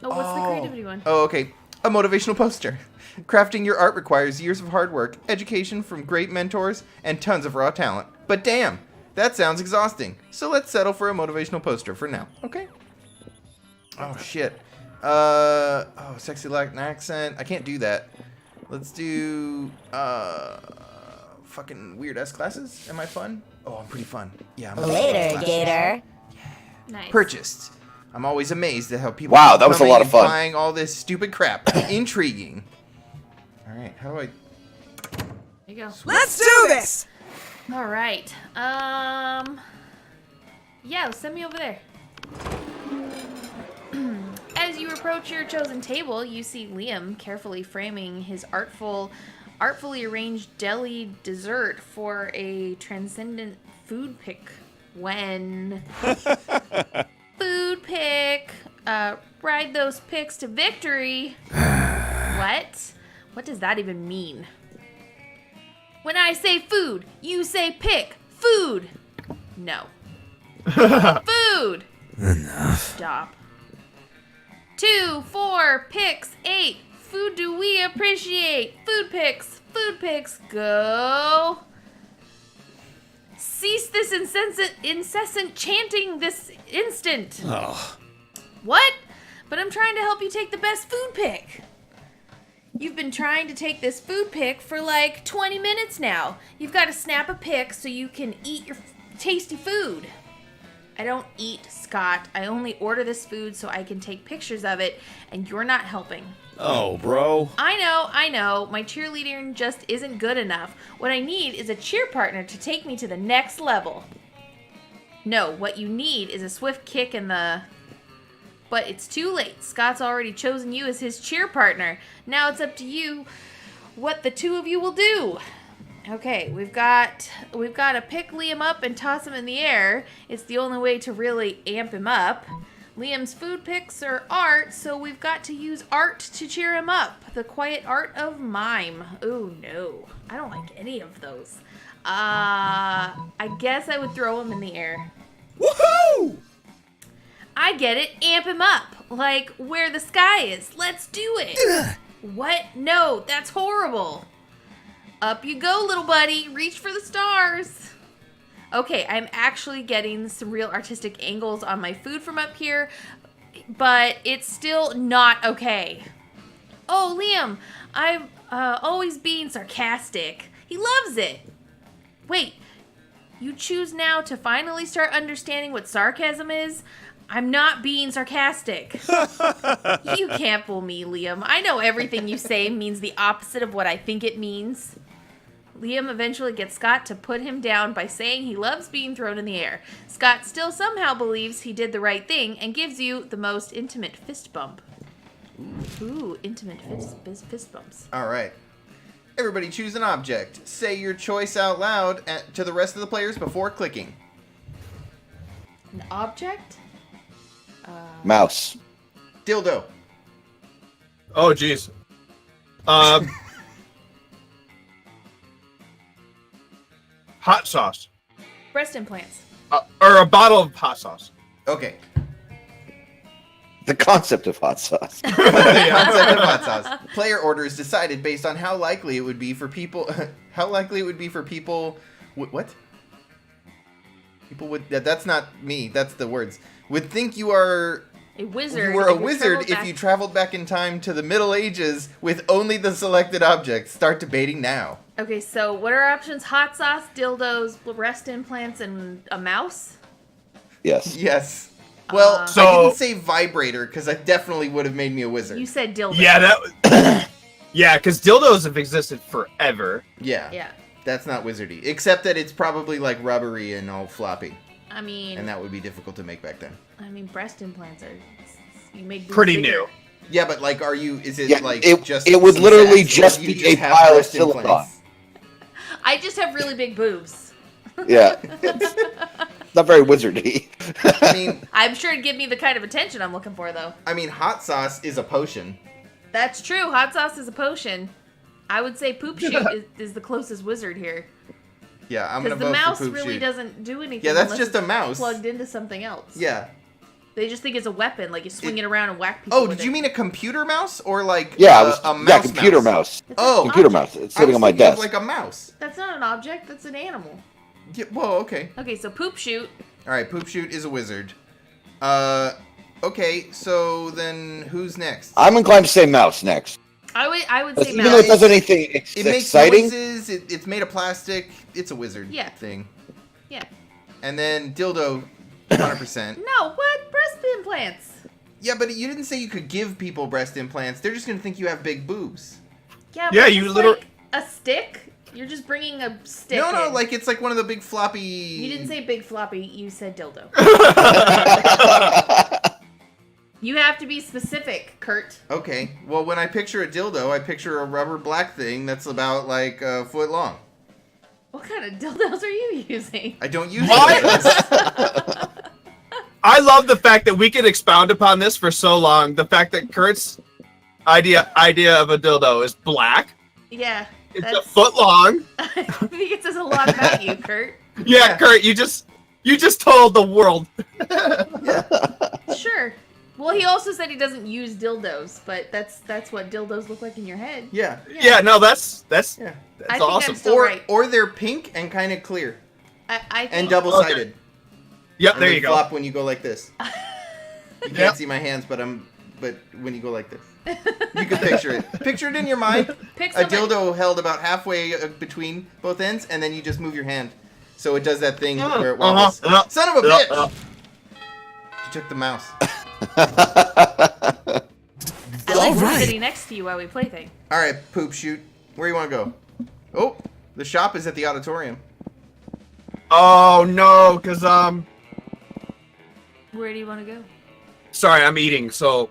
Oh, what's the creativity one? Oh, okay. A motivational poster. Crafting your art requires years of hard work, education from great mentors, and tons of raw talent. But damn, that sounds exhausting. So let's settle for a motivational poster for now, okay? Oh, shit. Sexy Latin accent. I can't do that. Let's do, fucking weird-ass classes. Am I fun? Oh, I'm pretty fun. Yeah, I'm Later, Gator. Nice. Purchased. I'm always amazed at how people Wow, keep that was a coming lot of and fun. buying all this stupid crap. Intriguing. All right, how do I? There you go. Let's do this! All right. Yeah, send me over there. As you approach your chosen table, you see Liam carefully framing his artfully arranged deli dessert for a transcendent food pick. When food pick, ride those picks to victory. What? What does that even mean? When I say food, you say pick. Food. No. Food. Enough. Stop. 2, 4, picks, 8. Food do we appreciate? Food picks. Food picks. Go. Cease this incessant chanting this instant. Oh. What? But I'm trying to help you take the best food pick. You've been trying to take this food pick for like 20 minutes now. You've got to snap a pick so you can eat your tasty food. I don't eat, Scott. I only order this food so I can take pictures of it, and you're not helping. Oh, bro. I know. My cheerleading just isn't good enough. What I need is a cheer partner to take me to the next level. No, what you need is a swift kick in the... But it's too late. Scott's already chosen you as his cheer partner. Now it's up to you what the two of you will do. Okay, we've got to pick Liam up and toss him in the air. It's the only way to really amp him up. Liam's food picks are art, so we've got to use art to cheer him up. The quiet art of mime. Oh no, I don't like any of those. I guess I would throw him in the air. Woohoo! I get it. Amp him up. Like where the sky is. Let's do it. What? No, that's horrible. Up you go, little buddy. Reach for the stars. Okay, I'm actually getting some real artistic angles on my food from up here, but it's still not okay. Oh, Liam, I'm always being sarcastic. He loves it. Wait, you choose now to finally start understanding what sarcasm is? I'm not being sarcastic. You can't fool me, Liam. I know everything you say means the opposite of what I think it means. Liam eventually gets Scott to put him down by saying he loves being thrown in the air. Scott still somehow believes he did the right thing and gives you the most intimate fist bump. Ooh, intimate fist bumps. All right. Everybody choose an object. Say your choice out loud to the rest of the players before clicking. An object? Mouse. Dildo. Oh, jeez. Hot sauce. Breast implants. Or a bottle of hot sauce. Okay. The concept of hot sauce. Concept of hot sauce. Player orders decided based on how likely it would be for people. What? People would. That's not me. That's the words. Would think you are. A wizard. You were a wizard if you traveled back in time to the Middle Ages with only the selected objects. Start debating now. Okay, so what are our options? Hot sauce, dildos, breast implants, and a mouse? Yes. Yes. Well, I So- didn't say vibrator because that definitely would have made me a wizard. You said dildo. Yeah, yeah, because dildos have existed forever. Yeah. Yeah. That's not wizardy. Except that it's probably like rubbery and all floppy. I mean, And that would be difficult to make back then. breast implants are you make boobs Pretty bigger. new. Yeah, but like, is it Yeah, like it- just it would some literally sex, or just do you be a have pile of breast silicone. implants? I just have really big boobs. Yeah. It's not very wizardy. I'm sure it'd give me the kind of attention I'm looking for, though. I mean, hot sauce is a potion. That's true. Hot sauce is a potion. I would say poop shoot is the closest wizard here. Yeah, I'm gonna Because the vote mouse for poop really shoot. doesn't do anything. Yeah, that's unless just a it's mouse. plugged into something else. Yeah. They just think it's a weapon, like you swing it around and whack people. Oh, with did you it. mean a computer mouse or like Yeah, a mouse? yeah, computer mouse. It's an Oh. Computer object. mouse. It's I sitting was on my thinking of desk. like a mouse. That's not an object. That's an animal. Yeah, whoa, okay. Okay, so poop shoot. All right, poop shoot is a wizard. Okay, so then who's next? I'm inclined to say mouse next. I would say Even though mouse. it does anything It makes exciting. noises. It's made of plastic. It's a wizard thing. Yeah. And then dildo, 100%. No, what? Breast implants. Yeah, but you didn't say you could give people breast implants. They're just gonna think you have big boobs. Yeah, Yeah, but you it's literally- like a stick. You're just bringing a stick. No, in. like it's like one of the big floppy. You didn't say big floppy. You said dildo. You have to be specific, Kurt. Okay, well, when I picture a dildo, I picture a rubber black thing that's about like a foot long. What kind of dildos are you using? I don't use What? dildos. I love the fact that we could expound upon this for so long. The fact that Kurt's idea of a dildo is black. Yeah. It's That's- a foot long. I think it says a lot about you, Kurt. Yeah, Kurt, you just told the world. Sure. Well, he also said he doesn't use dildos, but that's what dildos look like in your head. Yeah. Yeah, no, that's Yeah. I think I'm awesome. still right. Or they're pink and kind of clear I think, and double-sided. Yep, And there they you go. flop when you go like this. You can't Yep. see my hands, but when you go like this, you can picture it. Picture it in your mind. Pick A something- dildo held about halfway between both ends, and then you just move your hand, so it does that thing where it wobbles. Uh-huh. Son of a bitch! took the mouse. I'll be right. sitting next to you while we play thing. All right, Poop Shoot. Where you want to go? Oh, the shop is at the auditorium. Oh no, cause Where do you want to go? sorry, I'm eating, so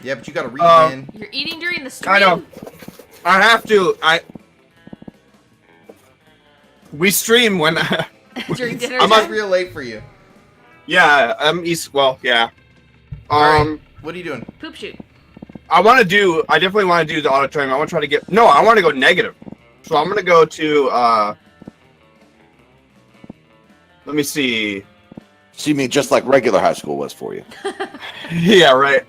Yeah, but you got to read in. You're eating during the stream? I know. I have to. We stream when. During dinner I'm It's time? real late for you. Yeah, I'm east. Well, yeah. All right, what are you doing? Poop shoot. I definitely want to do the auditorium. I want to try to get. No, I want to go negative. So I'm gonna go to. Let me see. So you mean just like regular high school was for you? Yeah, right.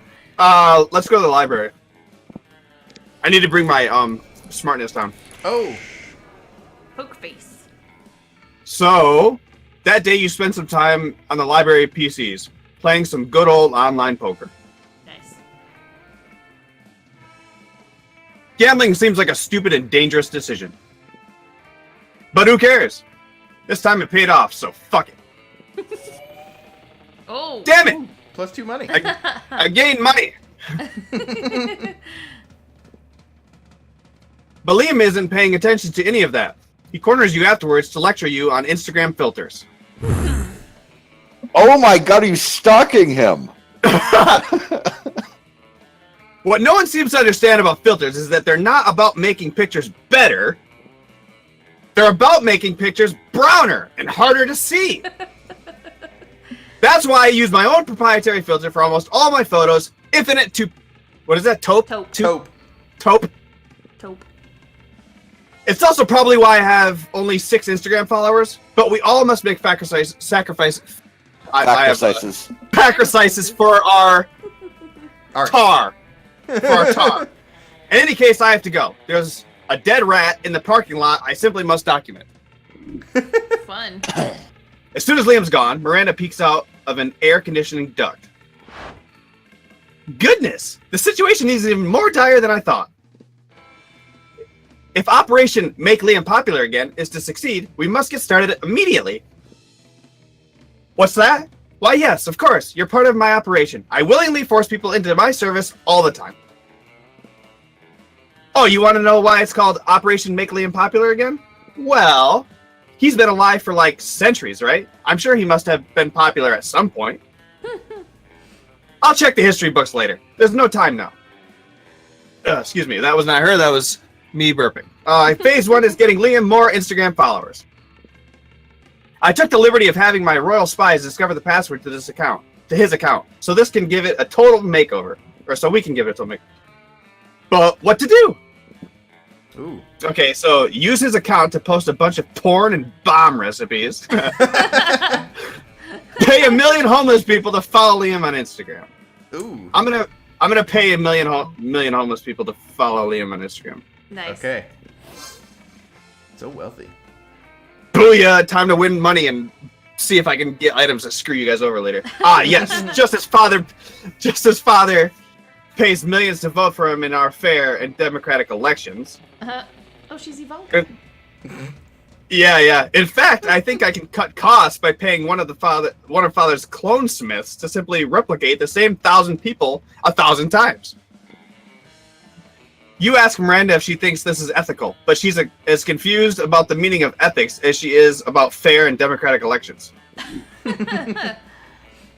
Let's go to the library. I need to bring my smartness down. Oh, Poke face. So, that day you spent some time on the library PCs, playing some good old online poker. Nice. Gambling seems like a stupid and dangerous decision. But who cares? This time it paid off, so fuck it. Oh. Damn it! +2 money. I gained money! But Liam isn't paying attention to any of that. He corners you afterwards to lecture you on Instagram filters. Oh my god, are you stalking him? What no one seems to understand about filters is that they're not about making pictures better. They're about making pictures browner and harder to see. That's why I use my own proprietary filter for almost all my photos. Infinite to... What is that? Taupe? Taupe. Taupe. Taupe. Taupe. It's also probably why I have only 6 Instagram followers, but we all must make sacrifices for our Art. tar. For our tar. In any case, I have to go. There's a dead rat in the parking lot I simply must document. Fun. As soon as Liam's gone, Miranda peeks out of an air conditioning duct. Goodness! The situation is even more dire than I thought. If Operation Make Liam Popular Again is to succeed, we must get started immediately. What's that? Why, yes, of course. You're part of my operation. I willingly force people into my service all the time. Oh, you want to know why it's called Operation Make Liam Popular Again? Well, he's been alive for like centuries, right? I'm sure he must have been popular at some point. I'll check the history books later. There's no time now. Excuse me, that was not her, that was me burping. Phase 1 is getting Liam more Instagram followers. I took the liberty of having my royal spies discover the password to his account, so this can give it a total makeover, or so we can give it a total makeover. But what to do? Ooh. Okay, so use his account to post a bunch of porn and bomb recipes. Pay 1 million homeless people to follow Liam on Instagram. Ooh. I'm gonna pay 1 million homeless people to follow Liam on Instagram. Nice. Okay. So wealthy. Booyah! Time to win money and see if I can get items that screw you guys over later. Ah, yes, just as father pays millions to vote for him in our fair and democratic elections. Oh, she's evolving. Yeah. In fact, I think I can cut costs by paying one of Father's clone smiths to simply replicate the same 1,000 people 1,000 times. You ask Miranda if she thinks this is ethical, but she's as confused about the meaning of ethics as she is about fair and democratic elections.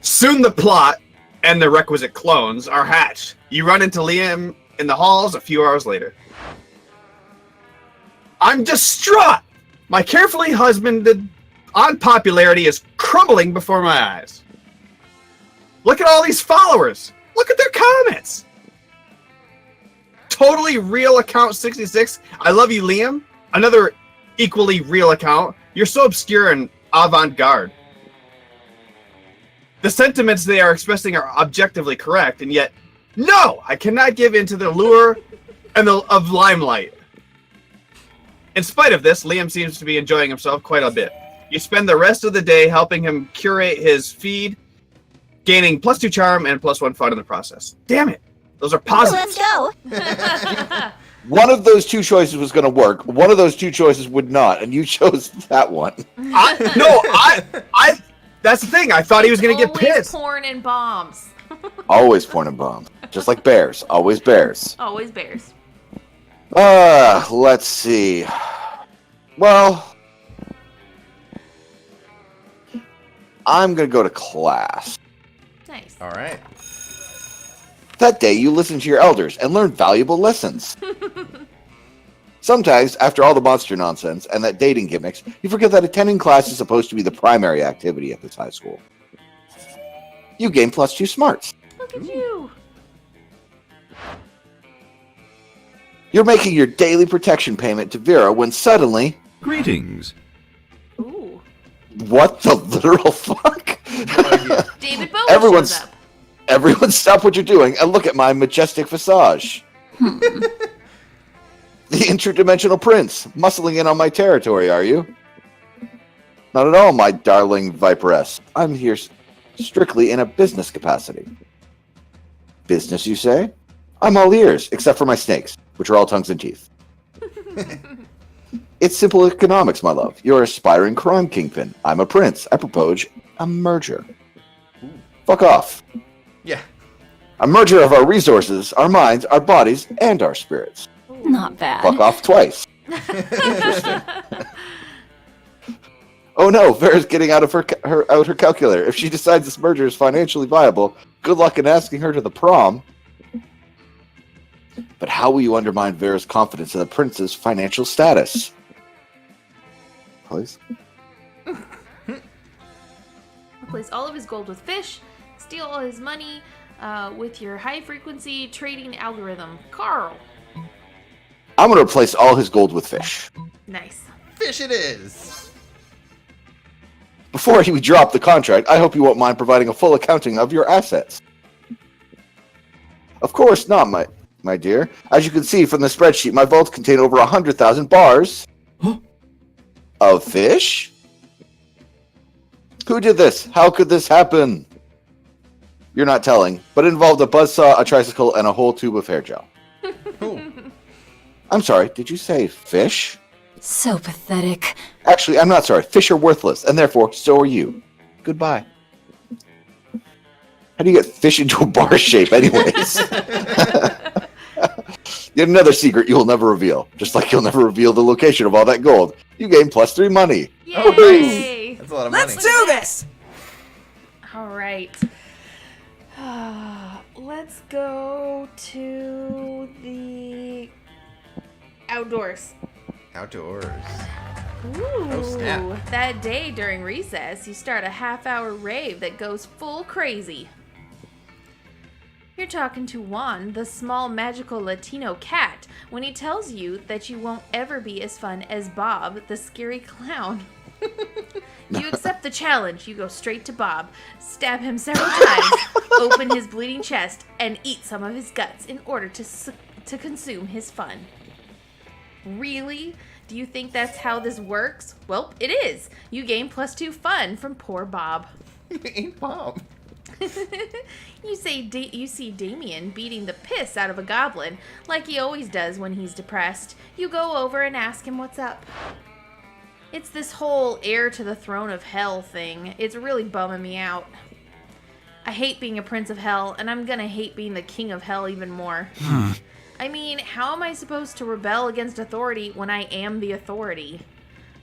Soon the plot and the requisite clones are hatched. You run into Liam in the halls a few hours later. I'm distraught! My carefully husbanded unpopularity is crumbling before my eyes. Look at all these followers! Look at their comments! Totally real account 66. I love you, Liam. Another equally real account. You're so obscure and avant-garde. The sentiments they are expressing are objectively correct, and yet, no! I cannot give in to the lure of limelight. In spite of this, Liam seems to be enjoying himself quite a bit. You spend the rest of the day helping him curate his feed, gaining +2 charm and +1 fun in the process. Damn it! Those are positives. Let's go. One of those 2 choices was going to work. One of those 2 choices would not, and you chose that one. That's the thing. I thought he was going to get Always pissed. porn and bombs. Always porn and bombs. Just like bears. Always bears. Always bears. Let's see. Well, I'm going to go to class. Nice. All right. That day, you listened to your elders and learned valuable lessons. Sometimes, after all the monster nonsense and that dating gimmicks, you forget that attending class is supposed to be the primary activity at this high school. You gain +2 smarts. Look at you. You're making your daily protection payment to Vera when suddenly... Greetings. Ooh. What the literal fuck? No idea. David Bowie Everyone's- shows up. Everyone stop what you're doing and look at my majestic visage. The interdimensional prince, muscling in on my territory, are you? Not at all, my darling viperess. I'm here strictly in a business capacity. Business, you say? I'm all ears, except for my snakes, which are all tongues and teeth. It's simple economics, my love. You're an aspiring crime kingpin. I'm a prince. I propose a merger. Fuck off. Yeah. A merger of our resources, our minds, our bodies, and our spirits. Not bad. Fuck off twice. Interesting. Oh no, Vera's getting out of her calculator. If she decides this merger is financially viable, good luck in asking her to the prom. But how will you undermine Vera's confidence in the prince's financial status? Please? Replace all of his gold with fish. Steal all his money with your high-frequency trading algorithm. Carl. I'm going to replace all his gold with fish. Nice. Fish it is. Before we drop the contract, I hope you won't mind providing a full accounting of your assets. Of course not, my dear. As you can see from the spreadsheet, my vaults contain over 100,000 bars of fish. Who did this? How could this happen? You're not telling, but it involved a buzzsaw, a tricycle, and a whole tube of hair gel. Cool. I'm sorry, did you say fish? So pathetic. Actually, I'm not sorry. Fish are worthless, and therefore, so are you. Goodbye. How do you get fish into a bar shape, anyways? Yet another secret you will never reveal. Just like you'll never reveal the location of all that gold. You gain +3 money. Yay! That's a lot of Let's money. do this! All right. Let's go to the outdoors. Outdoors. Ooh, snap. that day during recess, you start a half-hour rave that goes full crazy. You're talking to Juan, the small magical Latino cat, when he tells you that you won't ever be as fun as Bob, the scary clown. You accept the challenge. You go straight to Bob, stab him several times, open his bleeding chest, and eat some of his guts in order to consume his fun. Really? Do you think that's how this works? Well, it is. You gain +2 fun from poor Bob. Ain't Bob. You see Damien beating the piss out of a goblin, like he always does when he's depressed. You go over and ask him what's up. It's this whole heir to the throne of hell thing. It's really bumming me out. I hate being a prince of hell, and I'm gonna hate being the king of hell even more. I mean, how am I supposed to rebel against authority when I am the authority?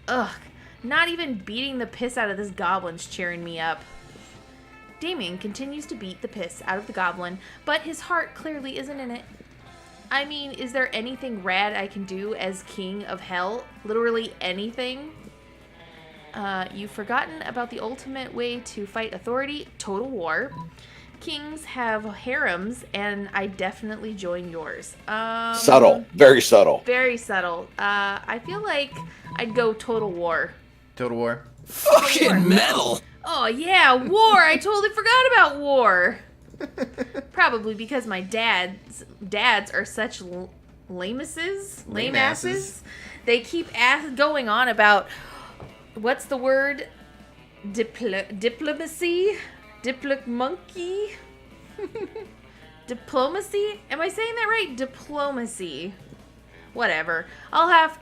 Ugh, not even beating the piss out of this goblin's cheering me up. Damien continues to beat the piss out of the goblin, but his heart clearly isn't in it. I mean, is there anything rad I can do as king of hell? Literally anything? You've forgotten about the ultimate way to fight authority, total war. Kings have harems, and I definitely join yours. Subtle. Very subtle. Very subtle. I feel like I'd go total war. Total War. Fucking metal! Oh yeah, war! I totally forgot about war. Probably because my dads are such lame-asses. They keep going on about what's the word? Diplomacy? Monkey? Diplomacy? Am I saying that right? Diplomacy. Whatever. I'll have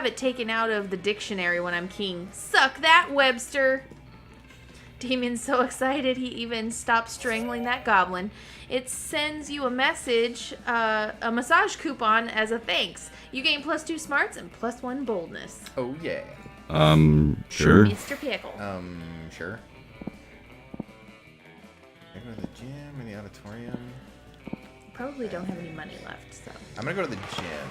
it taken out of the dictionary when I'm king. Suck that, Webster. Damien's so excited he even stopped strangling that goblin. It sends you a message, a massage coupon as a thanks. You gain +2 smarts and +1 boldness. Oh, yeah. Sure. Mr. Pickle. Sure. I go to the gym or the auditorium. Probably don't have any money left, so. I'm gonna go to the gym.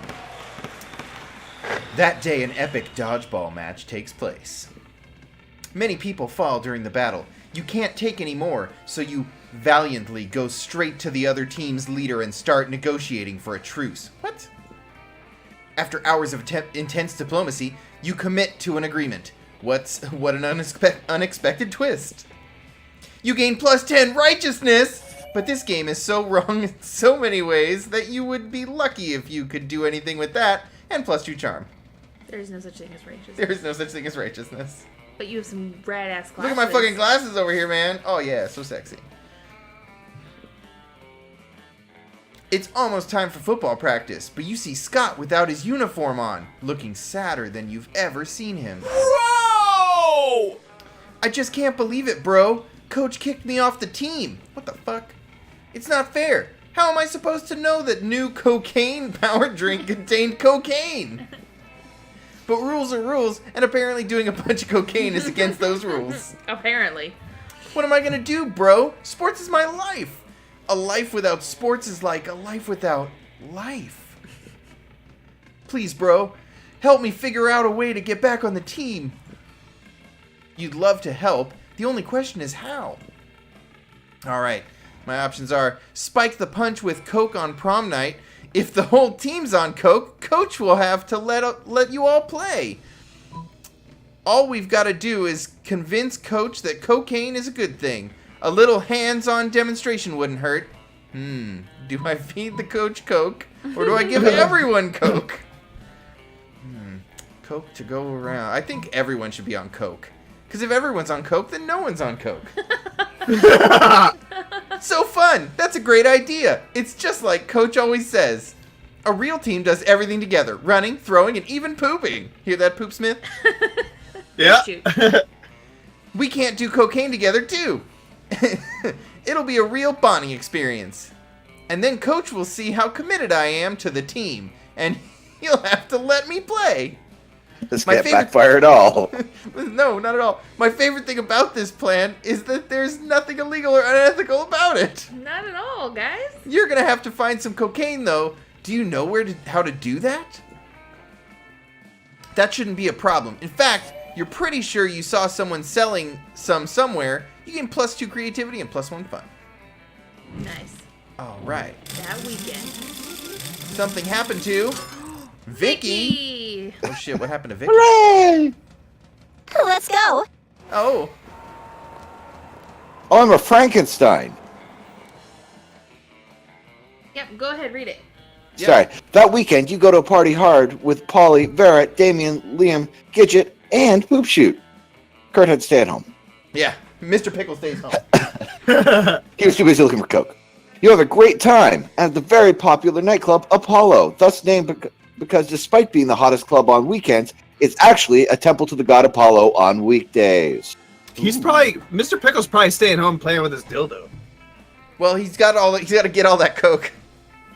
That day, an epic dodgeball match takes place. Many people fall during the battle. You can't take any more, so you valiantly go straight to the other team's leader and start negotiating for a truce. What? After hours of intense diplomacy, you commit to an agreement. What an unexpected twist. You gain +10 righteousness! But this game is so wrong in so many ways that you would be lucky if you could do anything with that, and +2 charm. There is no such thing as righteousness. There is no such thing as righteousness. But you have some rad-ass glasses. Look at my fucking glasses over here, man. Oh yeah, so sexy. It's almost time for football practice, but you see Scott without his uniform on, looking sadder than you've ever seen him. Bro! I just can't believe it, bro. Coach kicked me off the team. What the fuck? It's not fair. How am I supposed to know that new cocaine powered drink contained cocaine? But rules are rules, and apparently doing a bunch of cocaine is against those rules. Apparently. What am I gonna do, bro? Sports is my life. A life without sports is like a life without life. Please, bro, help me figure out a way to get back on the team. You'd love to help. The only question is how. Alright, my options are spike the punch with Coke on prom night. If the whole team's on Coke, Coach will have to let you all play. All we've got to do is convince Coach that cocaine is a good thing. A little hands-on demonstration wouldn't hurt. Do I feed the coach Coke, or do I give everyone Coke? Coke to go around. I think everyone should be on Coke. Because if everyone's on Coke, then no one's on Coke. So fun! That's a great idea. It's just like Coach always says. A real team does everything together. Running, throwing, and even pooping. Hear that, Poop Smith? Yeah. Shoot. We can't do cocaine together, too. It'll be a real bonding experience. And then Coach will see how committed I am to the team. And he'll have to let me play. This My can't favorite- backfire at all. No, not at all. My favorite thing about this plan is that there's nothing illegal or unethical about it. Not at all, guys. You're gonna have to find some cocaine, though. Do you know how to do that? That shouldn't be a problem. In fact, you're pretty sure you saw someone selling some somewhere. You gain +2 creativity and +1 fun. Nice. All right. That weekend. Something happened to Vicky. Oh shit! What happened to Vicky? Hooray! Let's go. Oh. Oh, I'm a Frankenstein. Yep, go ahead, read it. Yeah. Sorry. That weekend, you go to a party hard with Polly, Vera, Damien, Liam, Gidget, and Poop Shoot. Kurt had to stay at home. Yeah. Mr. Pickle stays home. He was too busy looking for Coke. You have a great time at the very popular nightclub Apollo, thus named because despite being the hottest club on weekends, it's actually a temple to the god Apollo on weekdays. He's probably Mr. Pickle's probably staying home playing with his dildo. Well, he's got to get all that Coke.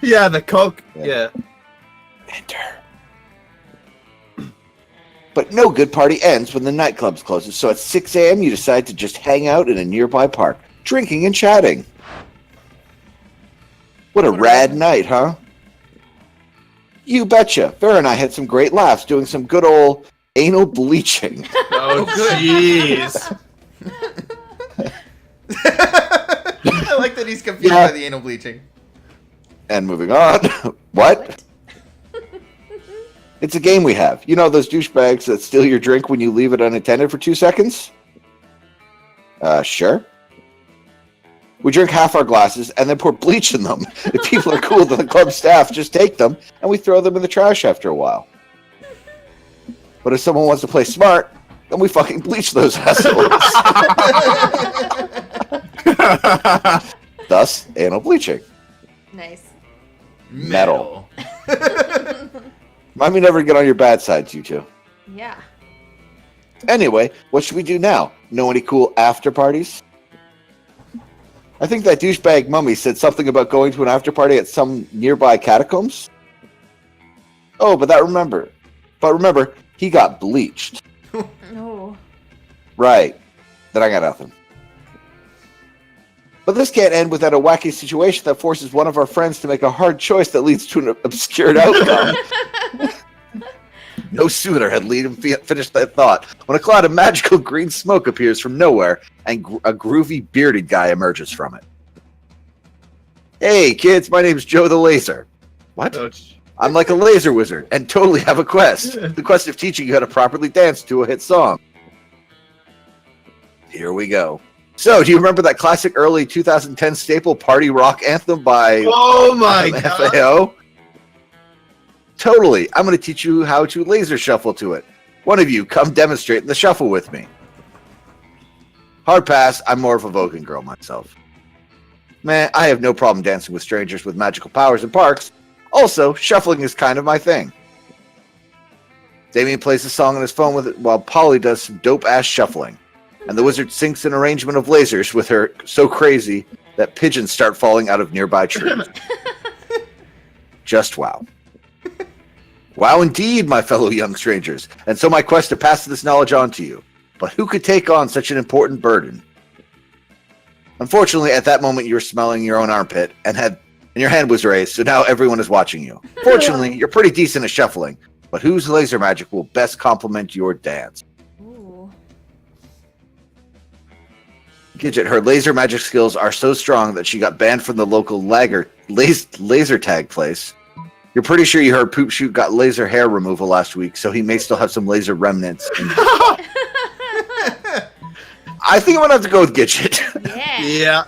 Yeah, the Coke. Yeah. Yeah. Enter. But no good party ends when the nightclub closes, so at 6 a.m. you decide to just hang out in a nearby park, drinking and chatting. What a rad night, huh? You betcha. Vera and I had some great laughs doing some good old anal bleaching. Oh, jeez. I like that he's confused Yeah. by the anal bleaching. And moving on. What? It's a game we have. You know those douchebags that steal your drink when you leave it unattended for 2 seconds? Sure. We drink half our glasses and then pour bleach in them. If people are cool with the club staff, just take them and we throw them in the trash after a while. But if someone wants to play smart, then we fucking bleach those assholes. Thus, anal bleaching. Nice. Metal. Remind me never to get on your bad sides, you two. Yeah. Anyway, what should we do now? Know any cool after parties? I think that douchebag mummy said something about going to an after party at some nearby catacombs. Oh, but remember, he got bleached. No. Right. Then I got nothing. But this can't end without a wacky situation that forces one of our friends to make a hard choice that leads to an obscured outcome. No sooner had Liam finished that thought when a cloud of magical green smoke appears from nowhere and a groovy bearded guy emerges from it. Hey kids, my name's Joe the Laser. What? I'm like a laser wizard and totally have a quest. The quest of teaching you how to properly dance to a hit song. Here we go. So, do you remember that classic early 2010 staple party rock anthem by Oh my god. FAO? Totally. I'm going to teach you how to laser shuffle to it. One of you, come demonstrate in the shuffle with me. Hard pass. I'm more of a Vulcan girl myself. Man, I have no problem dancing with strangers with magical powers in parks. Also, shuffling is kind of my thing. Damien plays the song on his phone with it while Polly does some dope-ass shuffling. And the wizard syncs an arrangement of lasers with her so crazy that pigeons start falling out of nearby trees. Just wow. Wow indeed, my fellow young strangers. And so my quest to pass this knowledge on to you. But who could take on such an important burden? Unfortunately, at that moment you were smelling your own armpit and your hand was raised, so now everyone is watching you. Fortunately, you're pretty decent at shuffling, but whose laser magic will best complement your dance? Ooh. Gidget, her laser magic skills are so strong that she got banned from the local laser tag place. You're pretty sure you heard Poop Shoot got laser hair removal last week, so he may still have some laser remnants. I think I'm going to have to go with Gidget. Yeah. Yeah.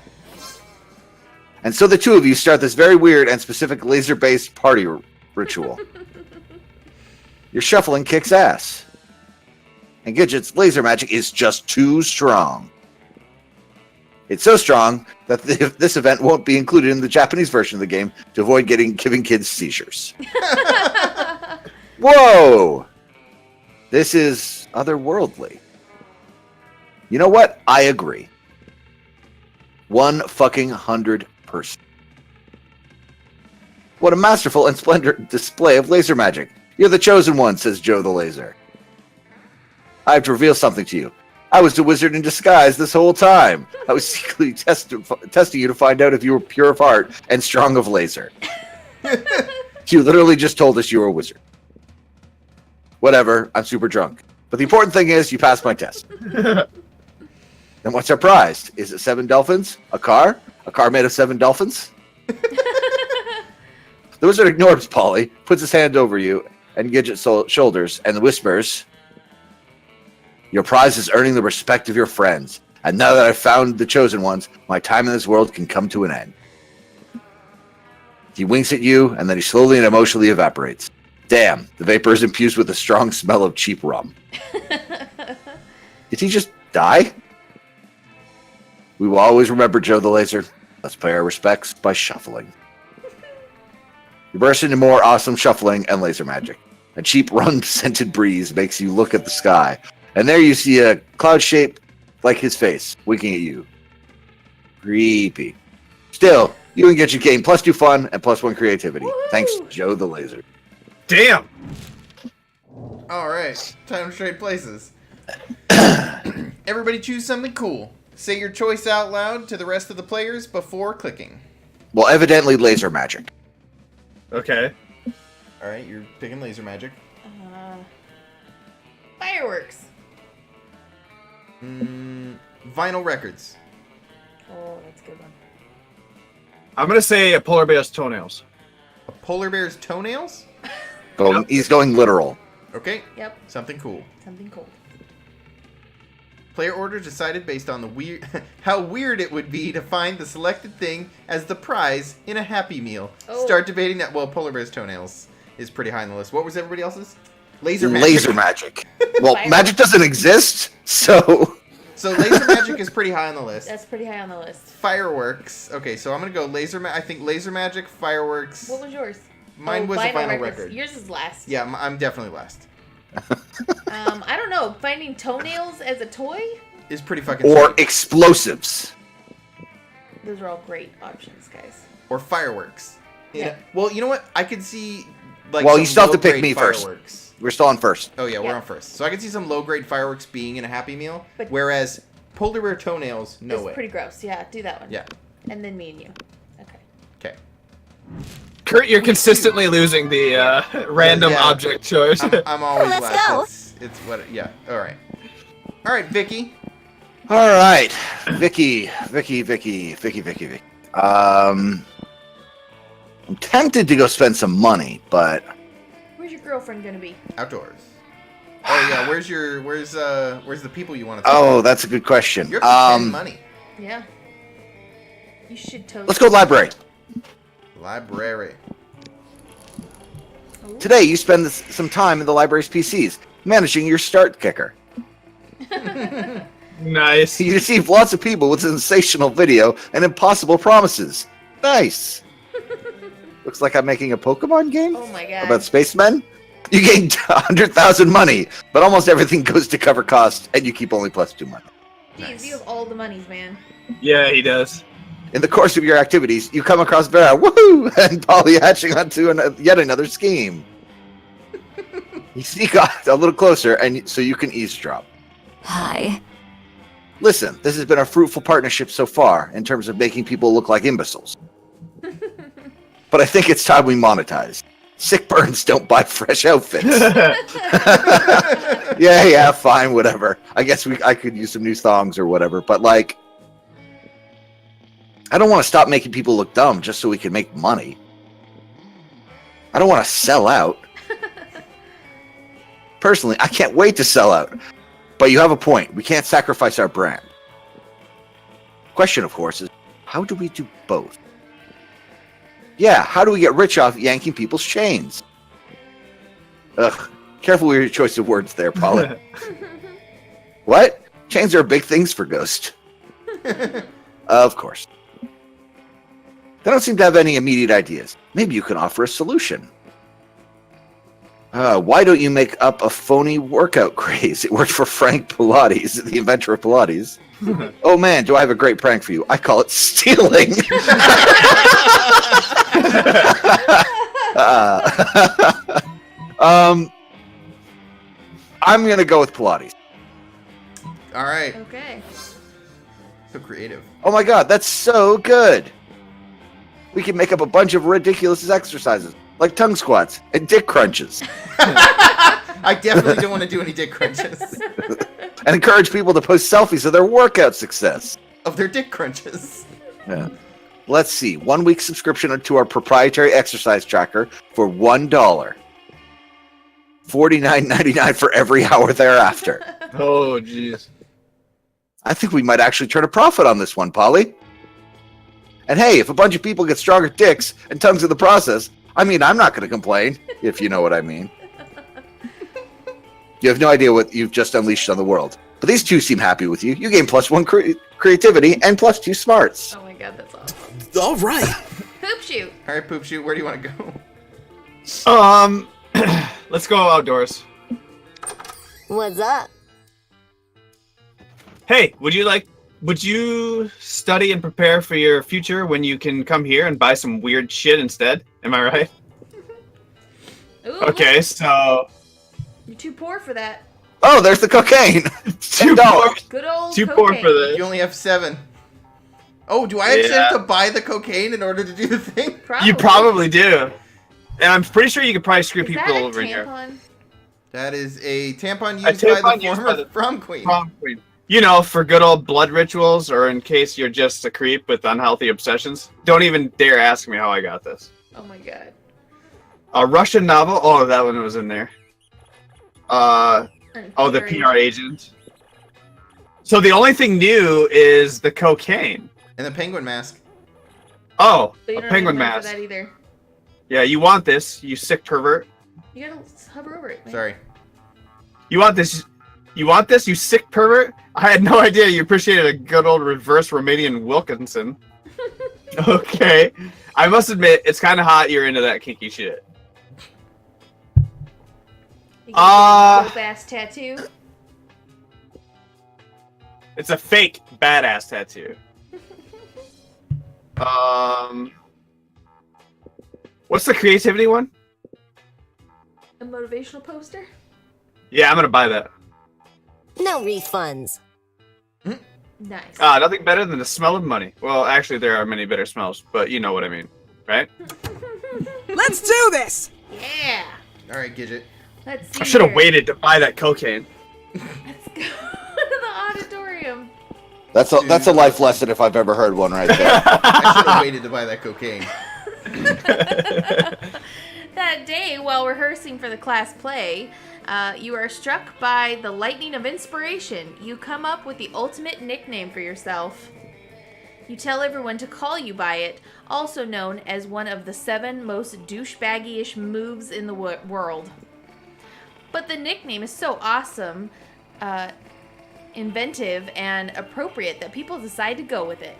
And so the two of you start this very weird and specific laser-based party ritual. Your shuffling kicks ass. And Gidget's laser magic is just too strong. It's so strong that this event won't be included in the Japanese version of the game to avoid giving kids seizures. Whoa! This is otherworldly. You know what? I agree. 100%. What a masterful and splendid display of laser magic. You're the chosen one, says Joe the Laser. I have to reveal something to you. I was the wizard in disguise this whole time. I was secretly testing you to find out if you were pure of heart and strong of laser. You literally just told us you were a wizard. Whatever, I'm super drunk. But the important thing is you passed my test. Then what's our prize? Is it 7 dolphins? A car? A car made of 7 dolphins? The wizard ignores Polly, puts his hand over you and Gidget's shoulders, and whispers, your prize is earning the respect of your friends. And now that I've found the chosen ones, my time in this world can come to an end. He winks at you, and then he slowly and emotionally evaporates. Damn, the vapor is infused with a strong smell of cheap rum. Did he just die? We will always remember Joe the Laser. Let's pay our respects by shuffling. You burst into more awesome shuffling and laser magic. A cheap rum-scented breeze makes you look at the sky. And there you see a cloud shape like his face, winking at you. Creepy. Still, you and Gidget gain +2 fun and +1 creativity. Woo-hoo! Thanks, Joe the Laser. Damn. All right, time to trade places. Everybody choose something cool. Say your choice out loud to the rest of the players before clicking. Well, evidently laser magic. Okay. All right, you're picking laser magic. Fireworks. Vinyl records. Oh, that's a good one. I'm gonna say a polar bear's toenails. A polar bear's toenails? He's going literal. Okay. Yep. Something cool. Something cool. Player order decided based on the how weird it would be to find the selected thing as the prize in a Happy Meal. Oh. Start debating that. Well, polar bear's toenails is pretty high on the list. What was everybody else's? Laser magic. Laser magic. Well, Fire. magic doesn't exist, so... So laser magic is pretty high on the list. That's pretty high on the list. Fireworks. Okay, so I'm gonna go I think laser magic, fireworks. What was yours? Mine was a vinyl record. Yours is last. Yeah, I'm definitely last. I don't know. Finding toenails as a toy? Is pretty fucking Or sweet. explosives. Those are all great options, guys. Or fireworks. Yeah. Well, you know what? I could see like Well, some you still have to pick low-grade me first. fireworks. We're still on first. Oh yeah, we're Yeah. on first. So I can see some low-grade fireworks being in a Happy Meal, But- whereas polar bear toenails, no It's way. pretty gross. Yeah, do that one. Yeah. And then me and you. Okay. Okay. Kurt, you're consistently losing the random Yeah. object choice. I'm always Let's last. go. It's what. Yeah. All right. All right, Vicky. All right, Vicky. I'm tempted to go spend some money, but Where's your girlfriend gonna be? Outdoors. Oh yeah. Where's the people you want to? oh, that's a good question. You're up to 10 money. Yeah. You should totally. Let's go library. Library. Ooh. Today, you spend some time in the library's PCs, managing your start kicker. Nice. You deceive lots of people with sensational video and impossible promises. Nice. Looks like I'm making a Pokemon game Oh my god. about spacemen. You gain 100,000 money, but almost everything goes to cover costs, and you keep only +2 money. Jeez, Nice. you have all the monies, man. Yeah, he does. In the course of your activities, you come across Vera, woohoo, and Polly hatching onto yet another scheme. You sneak a little closer, and so you can eavesdrop. Hi. Listen, this has been a fruitful partnership so far in terms of making people look like imbeciles. But I think it's time we monetize. Sick burns don't buy fresh outfits. Yeah, fine, whatever. I guess I could use some new thongs or whatever, but like, I don't want to stop making people look dumb just so we can make money. I don't want to sell out. Personally, I can't wait to sell out. But you have a point. We can't sacrifice our brand. Question, of course, is how do we do both? Yeah, how do we get rich off yanking people's chains? Ugh, careful with your choice of words there, Paula. What? Chains are big things for Ghost. Of course. They don't seem to have any immediate ideas. Maybe you can offer a solution. Why don't you make up a phony workout craze? It worked for Frank Pilates, the inventor of Pilates. Oh man, do I have a great prank for you. I call it stealing. I'm going to go with Pilates. All right. Okay. So creative. Oh my god, that's so good. We can make up a bunch of ridiculous exercises, like tongue squats and dick crunches, I definitely don't want to do any dick crunches. and encourage people to post selfies of their workout success. Of their dick crunches. Yeah. Let's see. 1 week subscription to our proprietary exercise tracker for $1. $49.99 for every hour thereafter. Oh, jeez. I think we might actually turn a profit on this one, Polly. And hey, if a bunch of people get stronger dicks and tongues in the process, I mean, I'm not going to complain, if you know what I mean. You have no idea what you've just unleashed on the world. But these two seem happy with you. You gain +1 creativity and +2 smarts. Oh my god, that's awesome. All right. Poop shoot. All right, Poop Shoot, where do you want to go? Let's go outdoors. What's up? Hey, would you study and prepare for your future when you can come here and buy some weird shit instead? Am I right? Ooh, Okay, so You're too poor for that. Oh, there's the cocaine. too $10. poor, Good old too cocaine. poor for this. You only have 7. Oh, do I actually have Yeah. to buy the cocaine in order to do the thing? Probably. You probably do. And I'm pretty sure you could probably screw Is people that a over here. tampon? That is a tampon A used by tampon the used former by the prom queen. Prom queen. You know, for good old blood rituals, or in case you're just a creep with unhealthy obsessions. Don't even dare ask me how I got this. Oh my god. A Russian novel. Oh, that one was in there. Oh, the PR PR agent. So the only thing new is the cocaine. And the penguin mask. Oh, But you a don't penguin need money mask. for that either. Yeah, you want this, you sick pervert. You gotta hover over it. Man. Sorry. You want this, you sick pervert. I had no idea you appreciated a good old reverse Romanian Wilkinson. Okay. I must admit, it's kind of hot you're into that kinky shit. You got a dope ass tattoo. It's a fake badass tattoo. What's the creativity one? A motivational poster. Yeah, I'm gonna buy that. No refunds. Nice. Nothing better than the smell of money. Well, actually, there are many better smells, but you know what I mean, right? Let's do this! Yeah. All right, Gidget. Let's see. I should have here. waited to buy that cocaine. Let's go to the auditorium. That's a life lesson if I've ever heard one right there. I should have waited to buy that cocaine. That day, while rehearsing for the class play, you are struck by the lightning of inspiration. You come up with the ultimate nickname for yourself. You tell everyone to call you by it, also known as one of the 7 most douchebaggy-ish moves in the world. But the nickname is so awesome, inventive, and appropriate that people decide to go with it.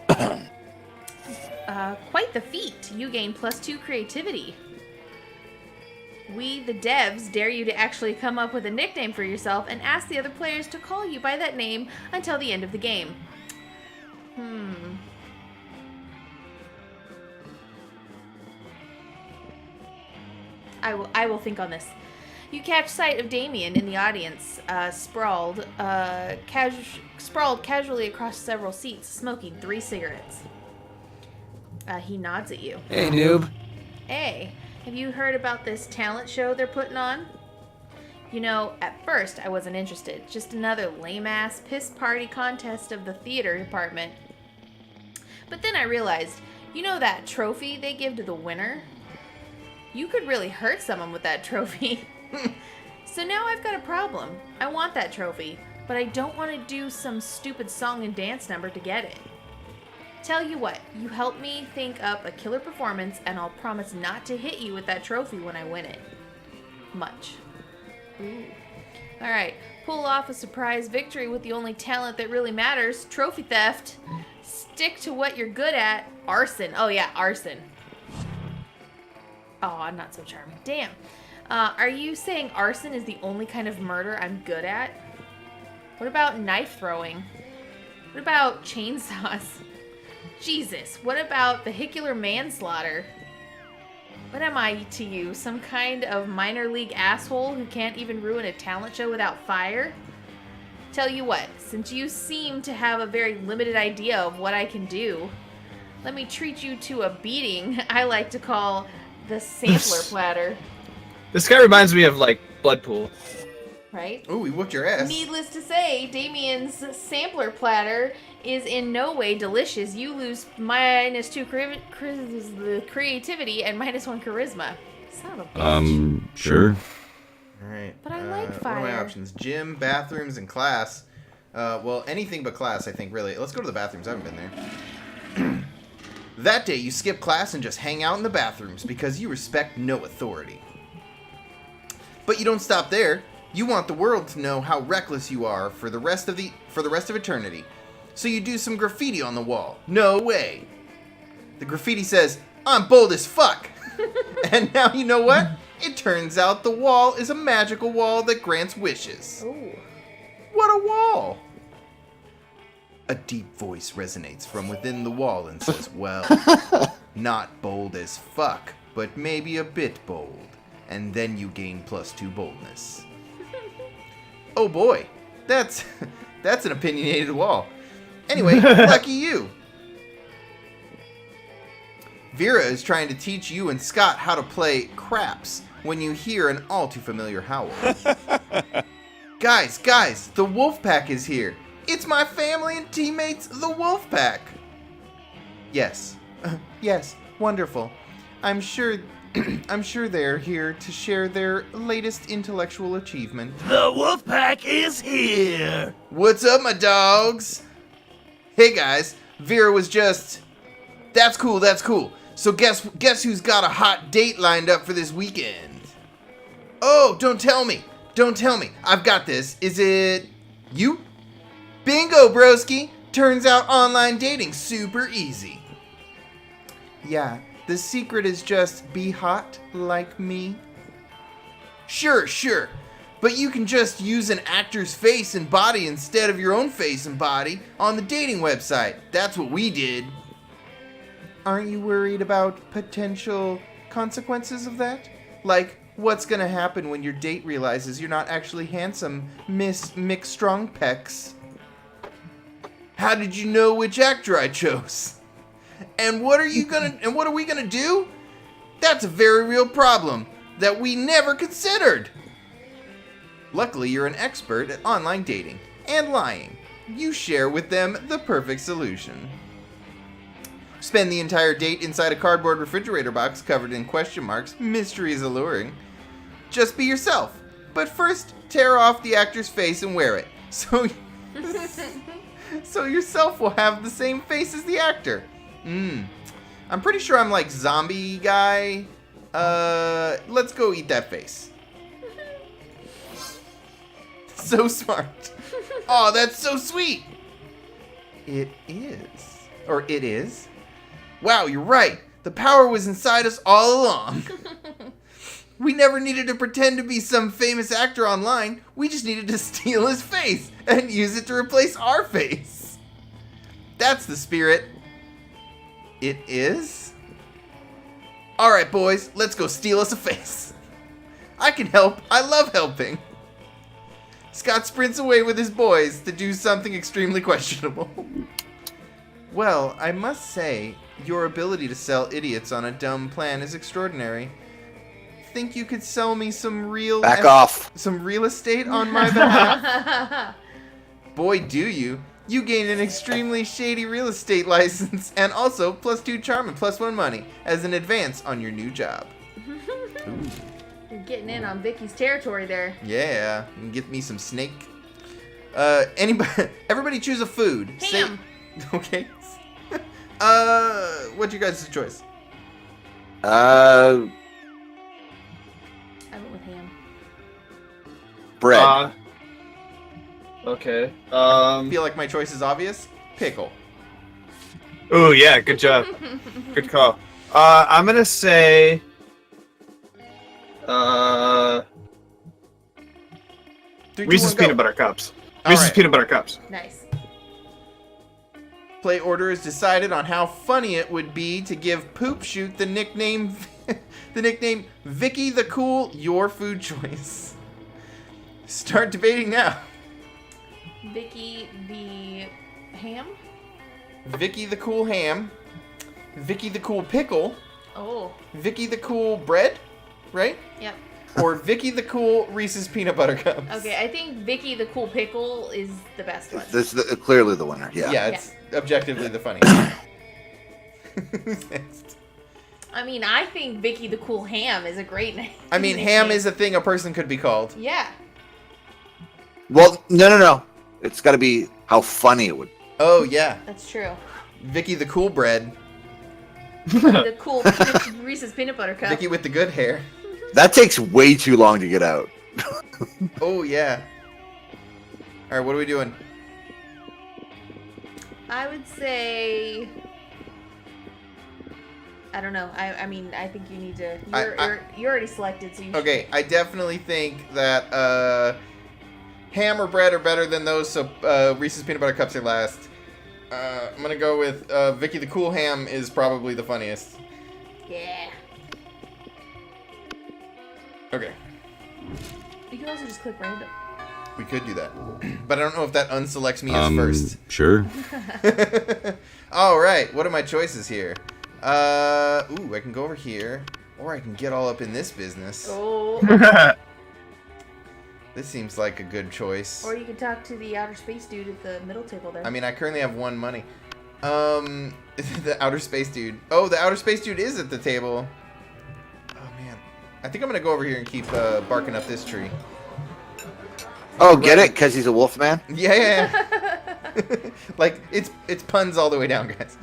Quite the feat. You gain +2 creativity. We, the devs, dare you to actually come up with a nickname for yourself and ask the other players to call you by that name until the end of the game. I will think on this. You catch sight of Damien in the audience, sprawled casually across several seats, smoking 3 cigarettes. He nods at you. Hey, noob. Hey, have you heard about this talent show they're putting on? You know, at first I wasn't interested. Just another lame-ass piss party contest of the theater department. But then I realized, you know that trophy they give to the winner? You could really hurt someone with that trophy. So now I've got a problem. I want that trophy, but I don't want to do some stupid song and dance number to get it. Tell you what, you help me think up a killer performance and I'll promise not to hit you with that trophy when I win it. Much. Ooh. Alright, pull off a surprise victory with the only talent that really matters, trophy theft. Stick to what you're good at, arson. Oh yeah, arson. Oh, I'm not so charming. Damn. Are you saying arson is the only kind of murder I'm good at? What about knife throwing? What about chainsaws? Jesus, what about vehicular manslaughter? What am I to you, some kind of minor league asshole who can't even ruin a talent show without fire? Tell you what, since you seem to have a very limited idea of what I can do, let me treat you to a beating I like to call the sampler platter. This guy reminds me of, like, Bloodpool. Right? Ooh, we whooped your ass. Needless to say, Damien's sampler platter is in no way delicious. You lose -2 creativity and -1 charisma. Son of a bitch. Sure. All right. But I like What are my fire. options? Gym, bathrooms, and class. Well, anything but class, I think, really. Let's go to the bathrooms. I haven't been there. That day, you skip class and just hang out in the bathrooms because you respect no authority. But you don't stop there. You want the world to know how reckless you are for the rest of eternity. So you do some graffiti on the wall. No way. The graffiti says, "I'm bold as fuck." And now you know what? It turns out the wall is a magical wall that grants wishes. Ooh. What a wall! A deep voice resonates from within the wall and says, well, not bold as fuck, but maybe a bit bold. And then you gain +2 boldness. Oh boy, that's an opinionated wall. Anyway, lucky you. Vera is trying to teach you and Scott how to play craps when you hear an all too familiar howl. Guys, the wolf pack is here. It's my family and teammates, the wolf pack. Yes, yes, wonderful. I'm sure they're here to share their latest intellectual achievement. The wolf pack is here. What's up, my dogs? Hey guys, Vera was just... That's cool. So guess who's got a hot date lined up for this weekend? Oh, don't tell me. I've got this. Is it you? Bingo, broski. Turns out online dating's super easy. Yeah, the secret is just be hot like me. Sure. But you can just use an actor's face and body instead of your own face and body on the dating website. That's what we did. Aren't you worried about potential consequences of that? Like, what's gonna happen when your date realizes you're not actually handsome, Miss Mick Strongpecs? How did you know which actor I chose? And what are we gonna do? That's a very real problem that we never considered. Luckily, you're an expert at online dating and lying. You share with them the perfect solution. Spend the entire date inside a cardboard refrigerator box covered in question marks. Mystery is alluring. Just be yourself. But first, tear off the actor's face and wear it. So yourself will have the same face as the actor. I'm pretty sure I'm like zombie guy. Let's go eat that face. So smart. Oh, that's so sweet. It is. Or it is. Wow, you're right. The power was inside us all along. We never needed to pretend to be some famous actor online. We just needed to steal his face and use it to replace our face. That's the spirit. It is? Alright, boys, let's go steal us a face. I can help. I love helping. Scott sprints away with his boys to do something extremely questionable. Well, I must say, your ability to sell idiots on a dumb plan is extraordinary. Think you could sell me some real... Back off. Some real estate on my behalf? Boy, do you. You gain an extremely shady real estate license and also +2 charm and +1 money as an advance on your new job. Ooh. You're getting in on Vicky's territory there. Yeah, you can get me some snake. Everybody choose a food. Ham. Okay. What's your guys' choice? I went with ham. Bread. Okay. Feel like my choice is obvious? Pickle. Ooh, yeah, good job. Good call. I'm gonna say... Reese's Peanut Butter Cups. Reese's Peanut Butter Cups. Nice. Play order is decided on how funny it would be to give Poop Shoot the nickname Vicky the Cool, your food choice. Start debating now. Vicky the ham? Vicky the Cool Ham. Vicky the Cool Pickle. Oh. Vicky the Cool Bread, right? Yep. Or Vicky the Cool Reese's Peanut Butter Cups. Okay, I think Vicky the Cool Pickle is the best one. This is clearly the winner. Yeah. Yeah, it's objectively the funniest. Who's next? I mean, I think Vicky the Cool Ham is a great name. I mean, ham is a thing a person could be called. Yeah. Well, no. It's got to be how funny it would. Oh, yeah. That's true. Vicky the Cool Bread. The cool Reese's Peanut Butter Cup. Vicky with the good hair. That takes way too long to get out. Oh, yeah. All right, what are we doing? I would say... I don't know. I mean, I think you need to... You're already selected, so you should... Okay, I definitely think that ham or bread are better than those, so Reese's Peanut Butter Cups are last. I'm going to go with Vicky the Cool Ham is probably the funniest. Yeah. Okay. You can also just click random. We could do that. But I don't know if that unselects me as first. Sure. All right, what are my choices here? Ooh, I can go over here, or I can get all up in this business. Oh. This seems like a good choice. Or you can talk to the outer space dude at the middle table there. I mean, I currently have 1 money. The outer space dude. Oh, the outer space dude is at the table. Oh, man. I think I'm going to go over here and keep barking up this tree. Oh, get it? Because he's a wolf man? Yeah. Like, it's puns all the way down, guys.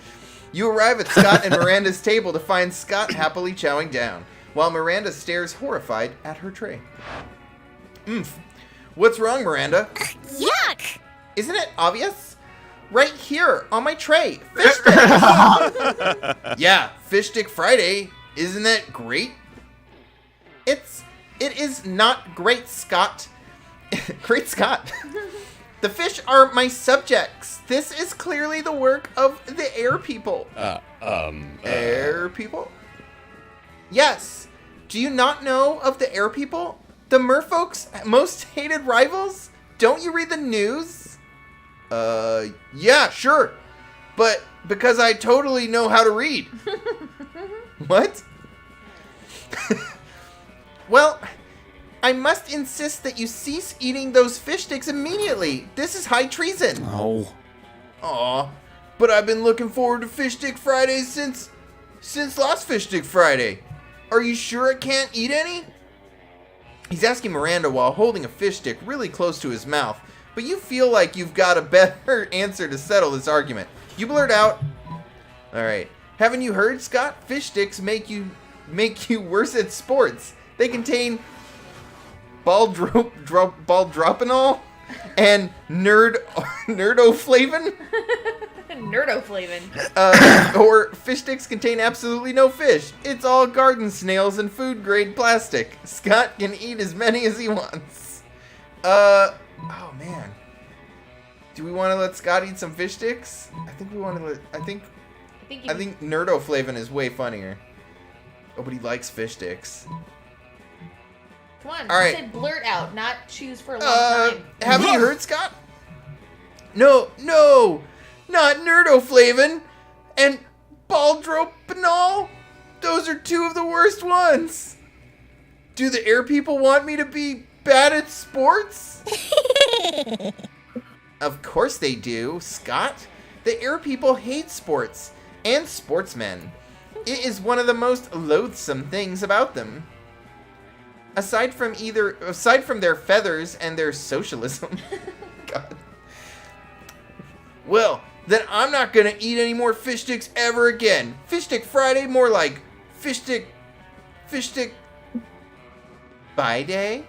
You arrive at Scott and Miranda's table to find Scott happily chowing down, while Miranda stares horrified at her tray. What's wrong, Miranda? Yuck! Isn't it obvious? Right here on my tray. Fish stick. Yeah, Fish Stick Friday. Isn't that great? It is not great, Scott. Great Scott. The fish are my subjects. This is clearly the work of the air people. Air people? Yes. Do you not know of the air people? The merfolk's most hated rivals? Don't you read the news? Yeah, sure. But because I totally know how to read. What? Well, I must insist that you cease eating those fish sticks immediately. This is high treason. Oh. Aw, but I've been looking forward to Fish Stick Fridays since last Fish Stick Friday. Are you sure I can't eat any? He's asking Miranda while holding a fish stick really close to his mouth, but you feel like you've got a better answer to settle this argument. You blurt out, "Alright, haven't you heard, Scott? Fish sticks make you worse at sports. They contain baldropinol and nerdoflavin." Nerdoflavin. Or fish sticks contain absolutely no fish. It's all garden snails and food grade plastic. Scott can eat as many as he wants. Oh man. Do we want to let Scott eat some fish sticks? I think we want to let. I think nerdoflavin is way funnier. Oh, but he likes fish sticks. Come on, All right. you said blurt out, not choose for a long time. Haven't you heard, Scott? No, not nerdoflavin and baldropinol. Those are two of the worst ones. Do the air people want me to be bad at sports? Of course they do, Scott. The air people hate sports and sportsmen. It is one of the most loathsome things about them. Aside from their feathers and their socialism. God. Well, then I'm not gonna eat any more fish sticks ever again. Fish Stick Friday, more like fish stick bye day.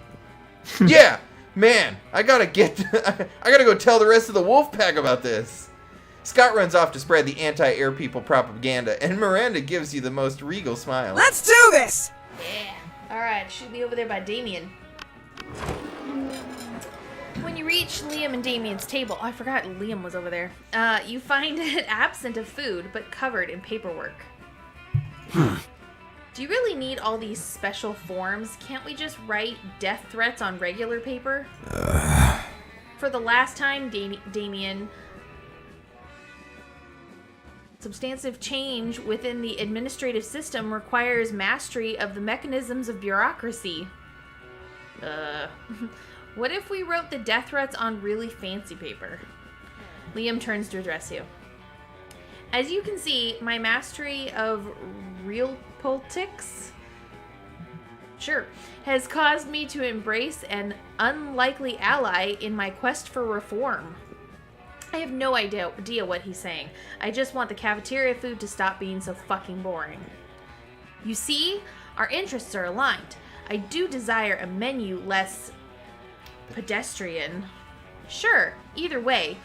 Yeah, man, I gotta go tell the rest of the wolf pack about this. Scott runs off to spread the anti-air people propaganda, and Miranda gives you the most regal smile. Let's do this! Yeah. Alright, should be over there by Damien. When you reach Liam and Damien's table, I forgot Liam was over there. You find it absent of food, but covered in paperwork. Do you really need all these special forms? Can't we just write death threats on regular paper? For the last time, Damien, substantive change within the administrative system requires mastery of the mechanisms of bureaucracy. What if we wrote the death threats on really fancy paper? Liam turns to address you. As you can see, my mastery of real politics, has caused me to embrace an unlikely ally in my quest for reform. I have no idea what he's saying. I just want the cafeteria food to stop being so fucking boring. You see, our interests are aligned. I do desire a menu less pedestrian. Sure, either way,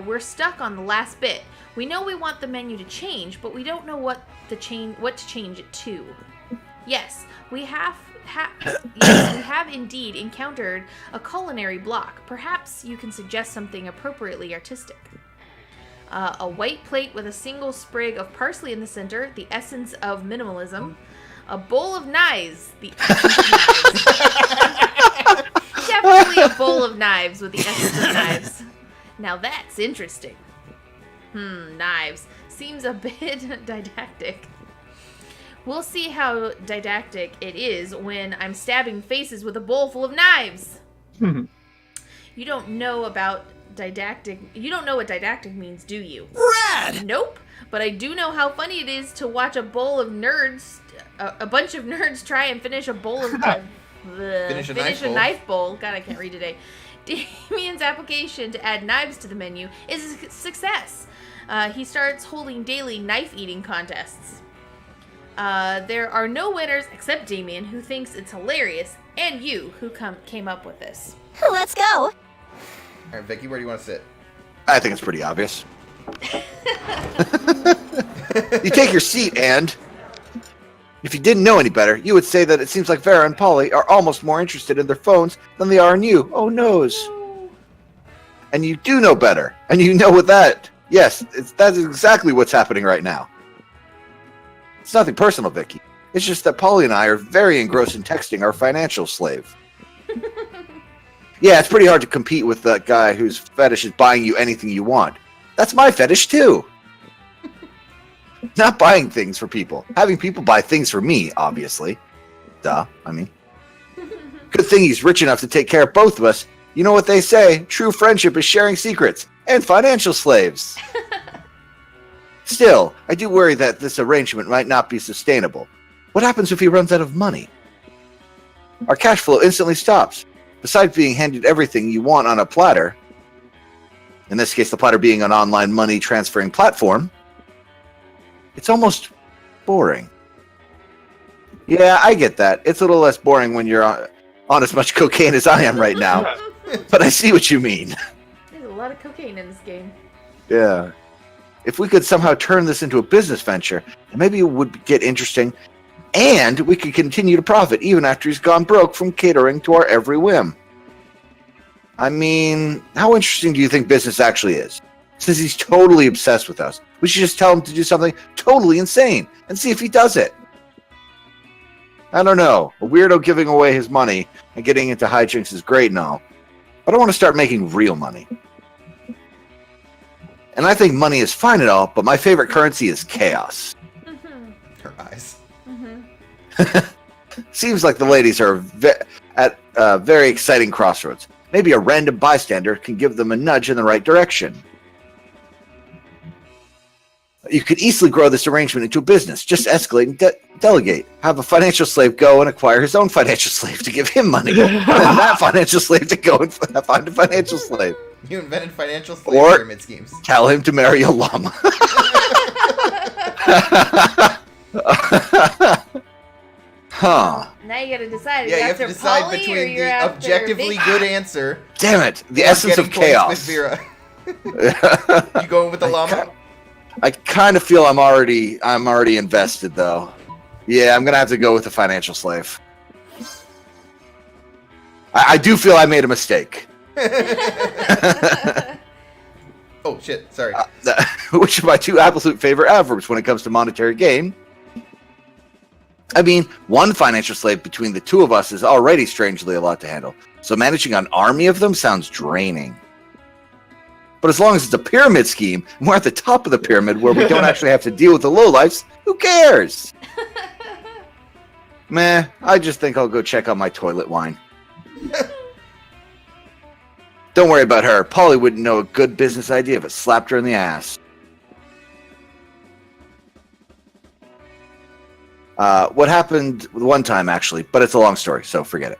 we're stuck on the last bit. We know we want the menu to change, but we don't know what to change it to. Yes, we have indeed encountered a culinary block. Perhaps you can suggest something appropriately artistic. A white plate with a single sprig of parsley in the center, the essence of minimalism. A bowl of knives, the essence of knives. Definitely a bowl of knives with the essence of knives. Now that's interesting. Knives. Seems a bit didactic. We'll see how didactic it is when I'm stabbing faces with a bowl full of knives. You don't know what didactic means, do you? Rad! Nope. But I do know how funny it is to watch a bunch of nerds try and finish a bowl of Finish a knife bowl. God, I can't read today. Damien's application to add knives to the menu is a success. He starts holding daily knife-eating contests. There are no winners except Damien, who thinks it's hilarious, and you, who came up with this. Let's go! All right, Vicky, where do you want to sit? I think it's pretty obvious. You take your seat and... If you didn't know any better, you would say that it seems like Vera and Polly are almost more interested in their phones than they are in you. Oh, noes. Oh. And you do know better. And you know what that... Yes, that's exactly what's happening right now. It's nothing personal, Vicky. It's just that Polly and I are very engrossed in texting our financial slave. Yeah, it's pretty hard to compete with that guy whose fetish is buying you anything you want. That's my fetish, too. Not buying things for people. Having people buy things for me, obviously. Duh, I mean. Good thing he's rich enough to take care of both of us. You know what they say, true friendship is sharing secrets. And financial slaves. Still, I do worry that this arrangement might not be sustainable. What happens if he runs out of money? Our cash flow instantly stops. Besides being handed everything you want on a platter, in this case the platter being an online money transferring platform, it's almost boring. Yeah, I get that. It's a little less boring when you're on as much cocaine as I am right now. But I see what you mean. There's a lot of cocaine in this game. Yeah. If we could somehow turn this into a business venture, maybe it would get interesting, and we could continue to profit even after he's gone broke from catering to our every whim. I mean, how interesting do you think business actually is? Since he's totally obsessed with us, we should just tell him to do something totally insane and see if he does it. I don't know. A weirdo giving away his money and getting into hijinks is great and all, but I want to start making real money. And I think money is fine and all, but my favorite currency is chaos. Mm-hmm. Her eyes. Mm-hmm. Seems like the ladies are at a very exciting crossroads. Maybe a random bystander can give them a nudge in the right direction. You could easily grow this arrangement into a business. Just escalate and delegate. Have a financial slave go and acquire his own financial slave to give him money. And then that financial slave to go and find a financial slave. You invented financial slave Or pyramid schemes. tell him to marry a llama. Huh. Now you gotta decide. Yeah, you You're have to after decide Polly or between you're the after objectively Vicky? good answer. Damn it. The or essence of getting points chaos. with Vera. You going with the llama? I kind of feel I'm already invested though. Yeah, I'm gonna have to go with the financial slave. I do feel I made a mistake. Oh shit! Sorry. Which are my two absolute favorite adverbs when it comes to monetary gain. I mean, one financial slave between the two of us is already strangely a lot to handle. So managing an army of them sounds draining. But as long as it's a pyramid scheme, and we're at the top of the pyramid where we don't actually have to deal with the lowlifes, who cares? Meh, I just think I'll go check out my toilet wine. Don't worry about her. Polly wouldn't know a good business idea if it slapped her in the ass. What happened one time, actually, but it's a long story, so forget it.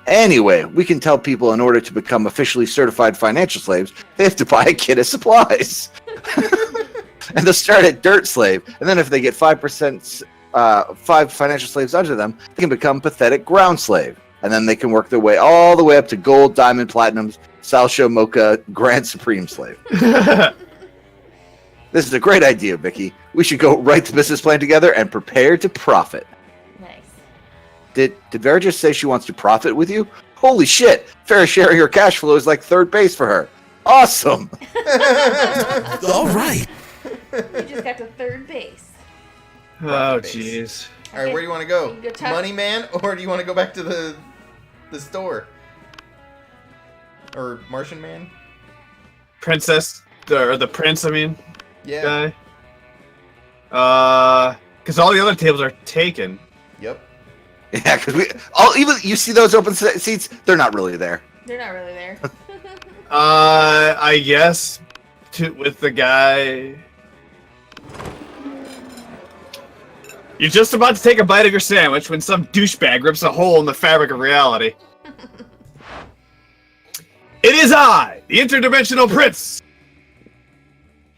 Anyway, we can tell people in order to become officially certified financial slaves, they have to buy a kit of supplies. And they'll start at dirt slave, and then if they get 5%, 5 financial slaves under them, they can become pathetic ground slave. And then they can work their way all the way up to gold, diamond, platinums, Salsho, Mocha, Grand Supreme slave. This is a great idea, Vicky. We should go write the business plan together and prepare to profit. Nice. Did Vera just say she wants to profit with you? Holy shit! Vera sharing her cash flow is like third base for her. Awesome! All right. You just got to third base. Oh, jeez. All right, where do you want to go? You can go talk- Money Man, or do you want to go back to the store? Or Martian Man? Princess, or the prince, I mean, Yeah. guy. Because all the other tables are taken. Yep. Yeah, because even you see those open seats, they're not really there. They're not really there. I guess with the guy. You're just about to take a bite of your sandwich when some douchebag rips a hole in the fabric of reality. It is I, the interdimensional prince.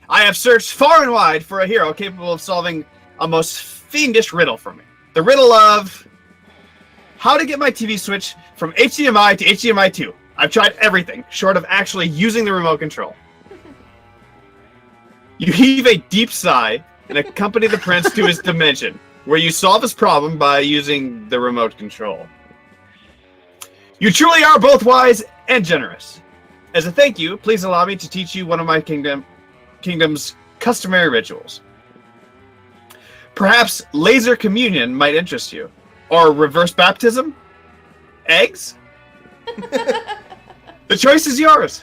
I have searched far and wide for a hero capable of solving a most fiendish riddle for me. The riddle of how to get my TV switch from HDMI to HDMI 2. I've tried everything, short of actually using the remote control. You heave a deep sigh and accompany the prince to his dimension, where you solve his problem by using the remote control. You truly are both wise and generous. As a thank you, please allow me to teach you one of my kingdom's customary rituals. Perhaps laser communion might interest you. Or reverse baptism? Eggs? The choice is yours.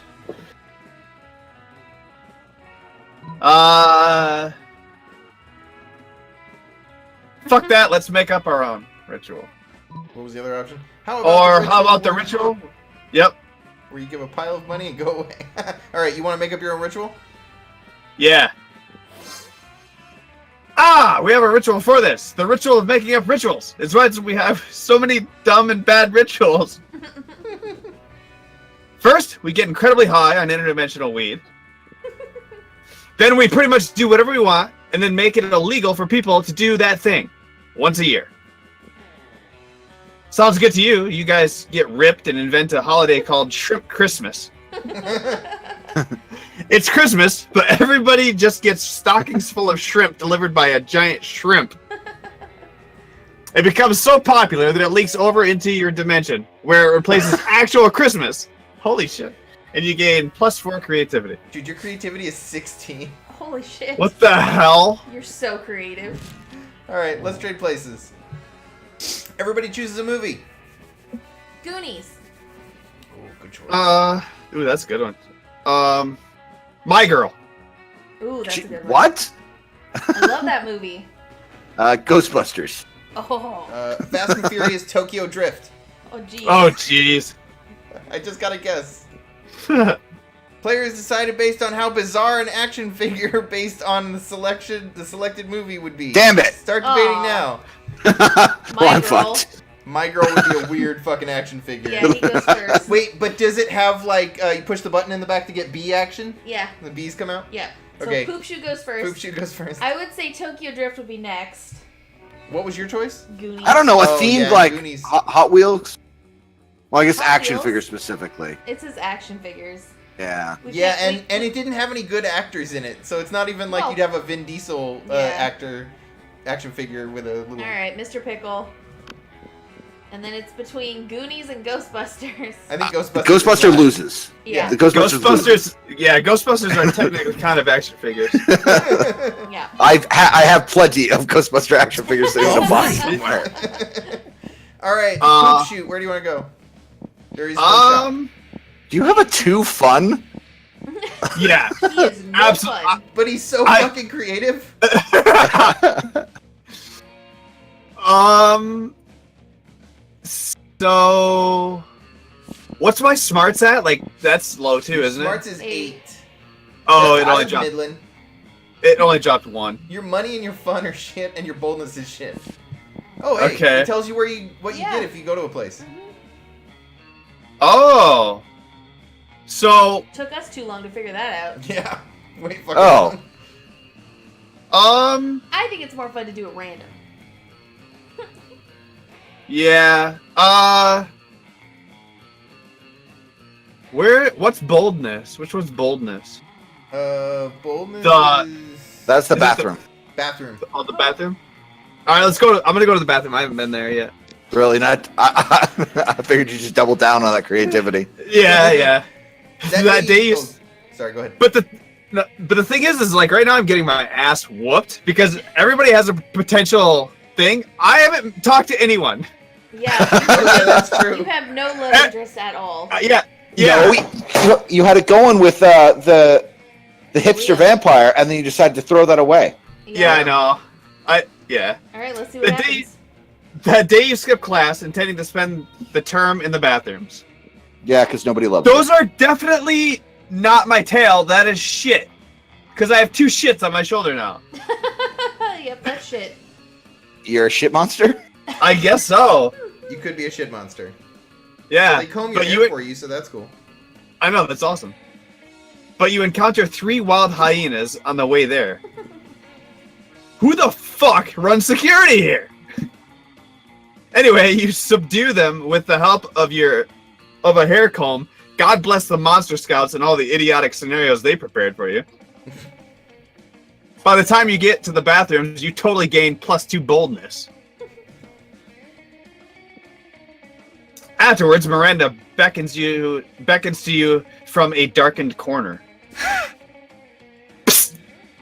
Fuck that, let's make up our own ritual. What was the other option? How about the ritual? Yep. Where you give a pile of money and go away. Alright, you want to make up your own ritual? Yeah. We have a ritual for this. The ritual of making up rituals. It's why we have so many dumb and bad rituals. First, we get incredibly high on interdimensional weed. Then we pretty much do whatever we want, and then make it illegal for people to do that thing once a year. Sounds good to you. You guys get ripped and invent a holiday called Shrimp Christmas. It's Christmas, but everybody just gets stockings full of shrimp delivered by a giant shrimp. It becomes so popular that it leaks over into your dimension, where it replaces actual Christmas. Holy shit. And you gain +4 creativity. Dude, your creativity is 16. Holy shit. What the hell? You're so creative. Alright, let's trade places. Everybody chooses a movie. Goonies. Oh, good choice. Ooh, that's a good one. My Girl. Ooh, that's a good one. What? I love that movie. Ghostbusters. Oh. Fast and Furious Tokyo Drift. Oh, geez. Oh, jeez. I just gotta guess. Players decided based on how bizarre an action figure based on the selected movie would be. Damn it! Start debating Aw. now. Well, I'm Girl. fucked. My Girl would be a weird fucking action figure. Yeah, he goes first. Wait, but does it have like you push the button in the back to get bee action? Yeah, The bees come out. yeah. So Okay. Poop Shoe goes first. Poop Shoot goes first. I would say Tokyo Drift would be next. What was your choice? Goonies. I don't know, a Oh, themed yeah, like Goonies. Hot Wheels? Well, I guess Hot action Wheels? figures specifically. It says action figures. Yeah. We Yeah, can't- and we- it didn't have any good actors in it, so it's not even like Well, you'd have a Vin Diesel yeah. action figure with a little. All right, Mr. Pickle. And then it's between Goonies and Ghostbusters. I think Ghostbusters. Ghostbuster is loses. Yeah. The Ghostbusters loses. Ghostbusters are technically kind of action figures. Yeah. I have plenty of Ghostbuster action figures sitting in a box somewhere. All right, Uh, Poop Shoot. Where do you want to go? There is no Do you have a too fun? Yeah. He is no Absolutely. fun. but he's so I- fucking creative. So, what's my smarts at? Like, that's low too, isn't Smarts it? is 8. 8. Oh, That's it only out of dropped. Midland. It only dropped 1. Your money and your fun are shit, and your boldness is shit. Oh, hey, Okay. it tells you what you Yeah. get if you go to a place. Oh. So, Took us too long to figure that out. Yeah. Wait, fucking Oh. long. I think it's more fun to do it random. yeah. What's boldness? Which one's boldness? Boldness The- is... That's the Is it the- bathroom. bathroom. Oh, the bathroom? Alright, let's go. I'm gonna go to the bathroom. I haven't been there yet. Really not. I figured you just double down on that creativity. Yeah. That day you... Sorry, go ahead. But the thing is like right now I'm getting my ass whooped because everybody has a potential thing. I haven't talked to anyone. Yeah. Okay, that's true. You have no love interest at all. Yeah. You had it going with the hipster vampire, and then you decided to throw that away. Yeah, I know. Yeah. All right, let's see what The day- happens. That day you skip class, intending to spend the term in the bathrooms. Yeah, because nobody loves Those are definitely not my tail. That is shit. Because I have 2 shits on my shoulder now. Yep, that's shit. it. You're a shit monster. I guess so. You could be a shit monster. Yeah. They comb your but hair for you, so that's cool. I know, that's awesome. But you encounter 3 wild hyenas on the way there. Who the fuck runs security here? Anyway, you subdue them with the help of a hair comb. God bless the monster scouts and all the idiotic scenarios they prepared for you. By the time you get to the bathrooms, you totally gain +2 boldness. Afterwards, Miranda beckons to you from a darkened corner. Psst!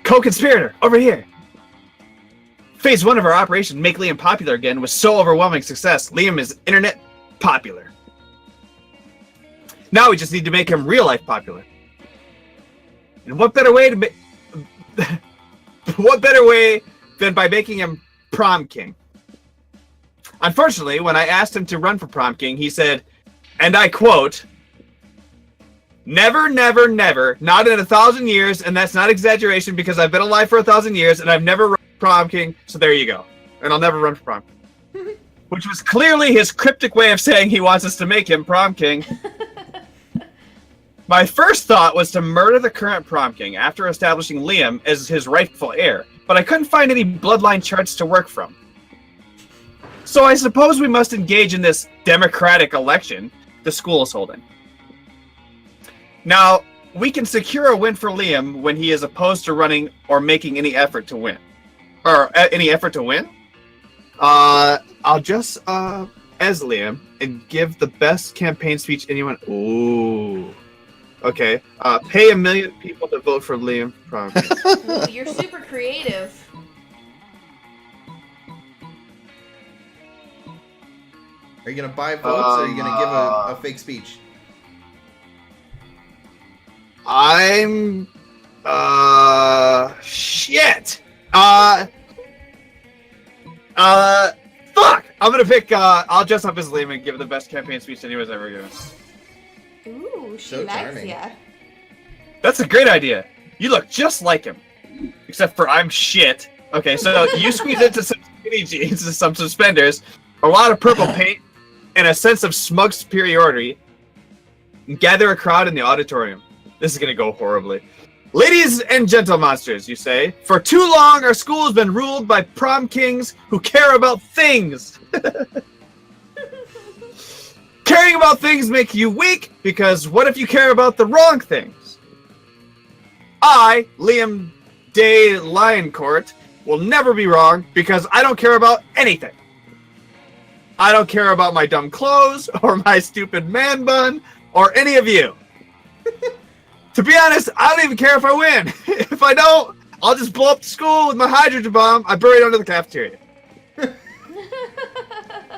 Co-conspirator, over here! Phase 1 of our operation, make Liam popular again, was so overwhelming success. Liam is internet popular. Now we just need to make him real life popular. And what better way to make... what better way than by making him prom king? Unfortunately, when I asked him to run for prom king, he said, and I quote, "Never, never, never, not in 1,000 years, and that's not exaggeration because I've been alive for 1,000 years and I've never run for prom king, so there you go. And I'll never run for prom king." Which was clearly his cryptic way of saying he wants us to make him prom king. My first thought was to murder the current prom king after establishing Liam as his rightful heir, but I couldn't find any bloodline charts to work from. So I suppose we must engage in this democratic election the school is holding. Now, we can secure a win for Liam when he is opposed to running or making any effort to win. Or any effort to win? I'll just, as Liam, and give the best campaign speech anyone... Ooh. Okay. Pay 1 million people to vote for Liam. Ooh, you're super creative. Are you gonna buy votes or are you gonna give a fake speech? I'm... Shit! Fuck! I'm gonna pick, I'll dress up as Liam and give the best campaign speech anyone's ever given. Ooh, she So likes charming. ya. That's a great idea. You look just like him. Except for I'm shit. Okay, so you squeeze into some skinny jeans and some suspenders, a lot of purple paint, and a sense of smug superiority, and gather a crowd in the auditorium. This is gonna go horribly. Ladies and gentle monsters, you say, for too long our school has been ruled by prom kings who care about things. Caring about things make you weak, because what if you care about the wrong things? I, Liam de Lioncourt, will never be wrong, because I don't care about anything. I don't care about my dumb clothes, or my stupid man bun, or any of you. To be honest, I don't even care if I win. If I don't, I'll just blow up the school with my hydrogen bomb I buried under the cafeteria.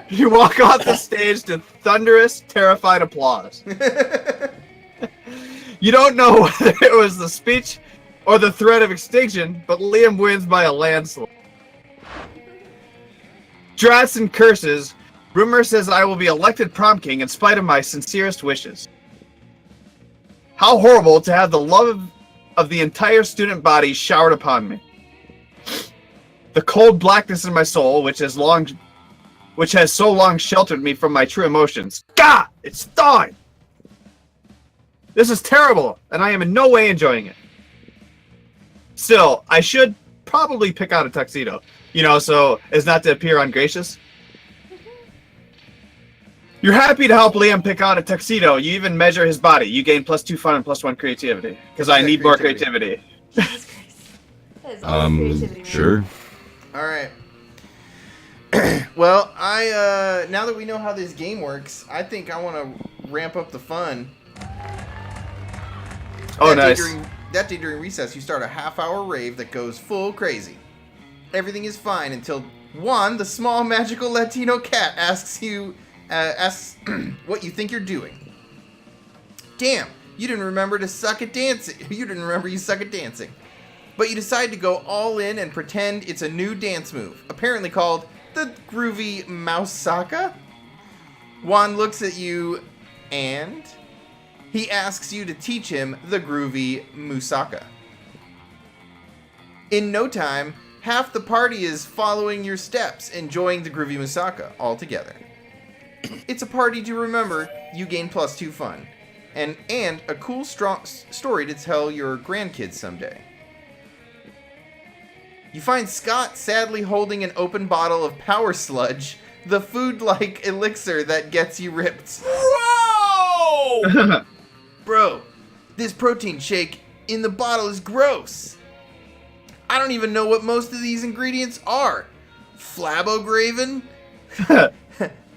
You walk off the stage to thunderous, terrified applause. You don't know whether it was the speech or the threat of extinction, but Liam wins by a landslide. Drats and curses, rumor says I will be elected prom king in spite of my sincerest wishes. How horrible to have the love of the entire student body showered upon me. The cold blackness in my soul, which has so long sheltered me from my true emotions. God, it's thawing! This is terrible, and I am in no way enjoying it. Still, I should probably pick out a tuxedo, so as not to appear ungracious. You're happy to help Liam pick out a tuxedo. You even measure his body. You gain +2 fun and +1 creativity. Because I need more creativity. Jesus Christ. That is all creativity, man. Sure. All right. Well, now that we know how this game works, I think I want to ramp up the fun. Oh, nice. That day during recess, you start a half-hour rave that goes full crazy. Everything is fine until Juan, the small magical Latino cat, asks what you think you're doing. Damn, you didn't remember to suck at dancing. You didn't remember you suck at dancing. But you decide to go all in and pretend it's a new dance move, apparently called the groovy Mousaka. Juan looks at you and he asks you to teach him the groovy Musaka. In no time, half the party is following your steps, enjoying the groovy Musaka all together. It's a party to remember. You gain +2 fun, and a cool, strong story to tell your grandkids someday. You find Scott sadly holding an open bottle of Power Sludge, the food-like elixir that gets you ripped. Bro! Bro, this protein shake in the bottle is gross. I don't even know what most of these ingredients are. Flabograven?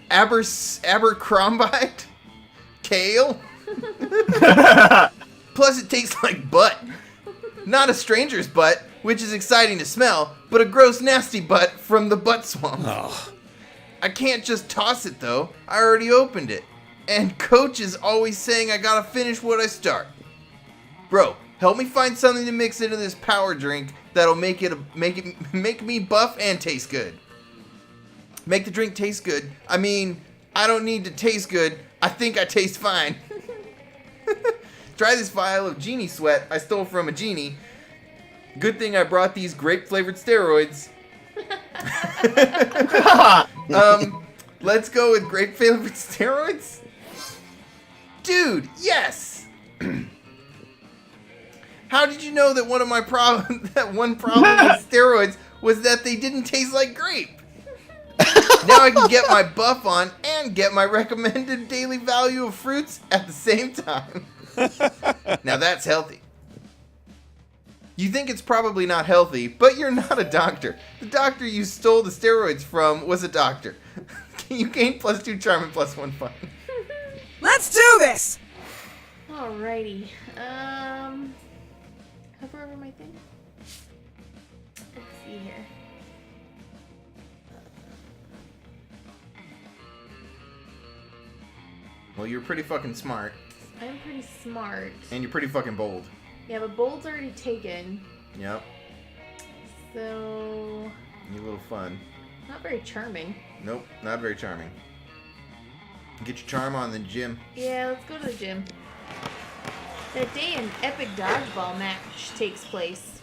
Abercrombite? Kale? Plus it tastes like butt. Not a stranger's butt, which is exciting to smell, but a gross nasty butt from the butt swamp. Oh. I can't just toss it though. I already opened it. And Coach is always saying I gotta finish what I start. Bro, help me find something to mix into this power drink that'll make me buff and taste good. Make the drink taste good. I mean, I don't need to taste good. I think I taste fine. Try this vial of genie sweat I stole from a genie. Good thing I brought these grape-flavored steroids. Let's go with grape-flavored steroids? Dude, yes! How did you know that one problem with steroids was that they didn't taste like grape? Now I can get my buff on and get my recommended daily value of fruits at the same time. Now that's healthy. You think it's probably not healthy, but you're not a doctor. The doctor you stole the steroids from was a doctor. You gain +2 charm and +1 fun. Let's do this! Alrighty. Hover over my thing. Let's see here. Well, you're pretty fucking smart. I'm pretty smart. And you're pretty fucking bold. Yeah, but bold's already taken. Yep. So... You little fun. Not very charming. Nope, not very charming. Get your charm on in the gym. Yeah, let's go to the gym. That day an epic dodgeball match takes place.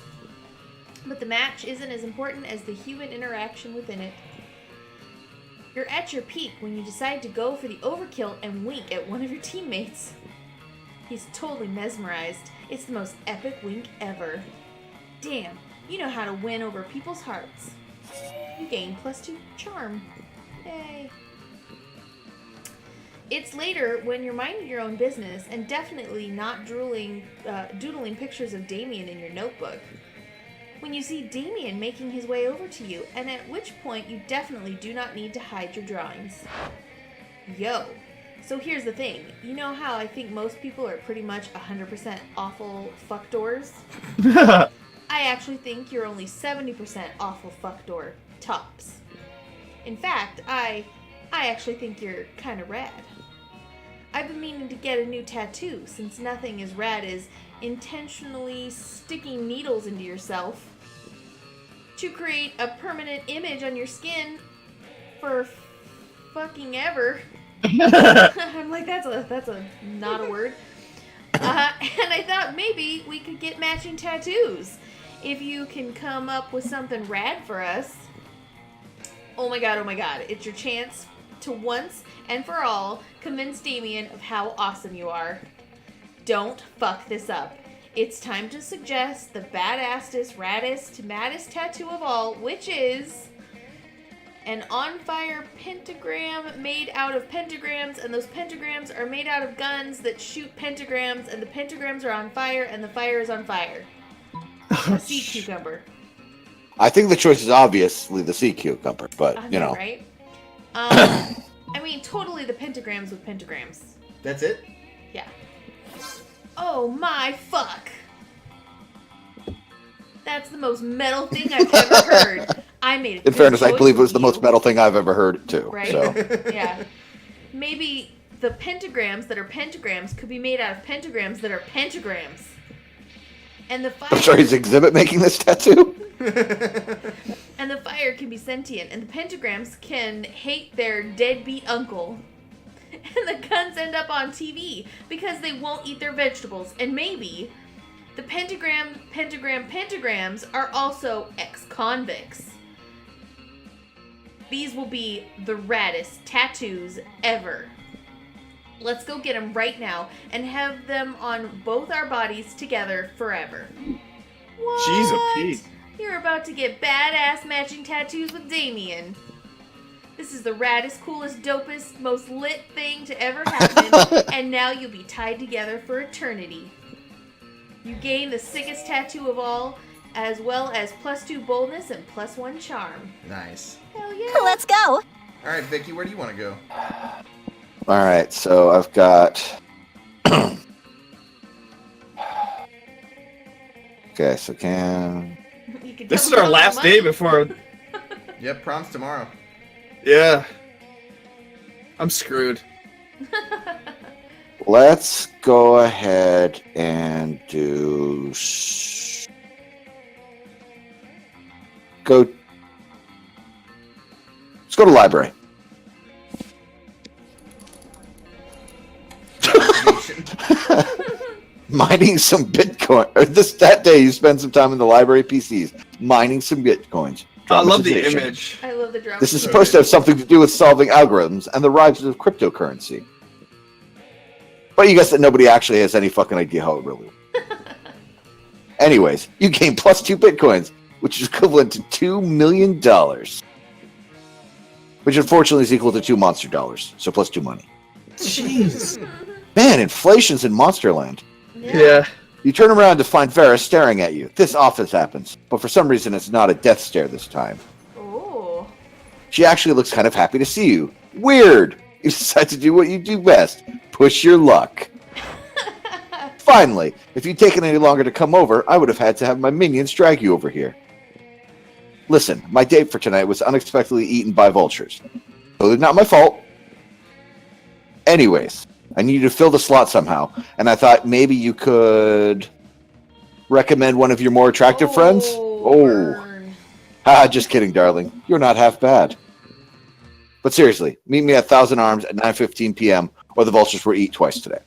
But the match isn't as important as the human interaction within it. You're at your peak when you decide to go for the overkill and wink at one of your teammates. He's totally mesmerized. It's the most epic wink ever. Damn, you know how to win over people's hearts. You gain +2 charm. Yay. It's later when you're minding your own business and definitely not doodling pictures of Damien in your notebook. When you see Damien making his way over to you, and at which point you definitely do not need to hide your drawings. Yo. So here's the thing. You know how I think most people are pretty much 100% awful fuckdoors? I actually think you're only 70% awful fuckdoor. Tops. In fact, I actually think you're kind of rad. I've been meaning to get a new tattoo, since nothing as rad as intentionally sticking needles into yourself to create a permanent image on your skin for fucking ever. I'm like, that's a not a word. And I thought maybe we could get matching tattoos if you can come up with something rad for us. Oh my god, it's your chance to once and for all convince Damien of how awesome you are. Don't fuck this up. It's time to suggest the badassest, raddest, maddest tattoo of all, which is an on-fire pentagram made out of pentagrams, and those pentagrams are made out of guns that shoot pentagrams, and the pentagrams are on fire, and the fire is on fire. A sea cucumber. I think the choice is obviously the sea cucumber, but, you know. Right? I mean, totally the pentagrams with pentagrams. That's it? Yeah. Oh my fuck! That's the most metal thing I've ever heard. I made it. In fairness, I believe it was the most metal thing I've ever heard, too. Right? So. Yeah. Maybe the pentagrams that are pentagrams could be made out of pentagrams that are pentagrams. And the fire... I'm sorry, is Exhibit making this tattoo? And the fire can be sentient, and the pentagrams can hate their deadbeat uncle. And the guns end up on TV because they won't eat their vegetables. And maybe the pentagrams are also ex-convicts. These will be the raddest tattoos ever. Let's go get them right now and have them on both our bodies together forever. What? Jeez, a Pete. You're about to get badass matching tattoos with Damien. This is the raddest, coolest, dopest, most lit thing to ever happen, and now you'll be tied together for eternity. You gain the sickest tattoo of all, as well as +2 boldness and +1 charm. Nice. Hell yeah. Let's go. All right, Vicky, where do you want to go? All right, so I've got. Okay, so can. You can This is tell our them last money. day before. Yep, prom's tomorrow. Yeah. I'm screwed. Let's go ahead and do. Go. Let's go to library. Mining some Bitcoin. That day, you spend some time in the library PCs mining some Bitcoins. I love the Dramatization. image. I love the drama. This is supposed to have something to do with solving algorithms and the rise of cryptocurrency. But you guess that nobody actually has any fucking idea how it really works. Anyways, you gain +2 Bitcoins, which is equivalent to $2 million. Which unfortunately is equal to 2 monster dollars. So +2 money. Jeez. Man, inflation's in Monsterland. Yeah. You turn around to find Vera staring at you. This often happens, but for some reason it's not a death stare this time. Oh. She actually looks kind of happy to see you. Weird! You decide to do what you do best. Push your luck. Finally, if you'd taken any longer to come over, I would have had to have my minions drag you over here. Listen, my date for tonight was unexpectedly eaten by vultures. Totally not my fault. Anyways, I need you to fill the slot somehow, and I thought maybe you could recommend one of your more attractive friends? Burn. Just kidding, darling. You're not half bad. But seriously, meet me at Thousand Arms at 9:15 p.m., or the vultures will eat twice today.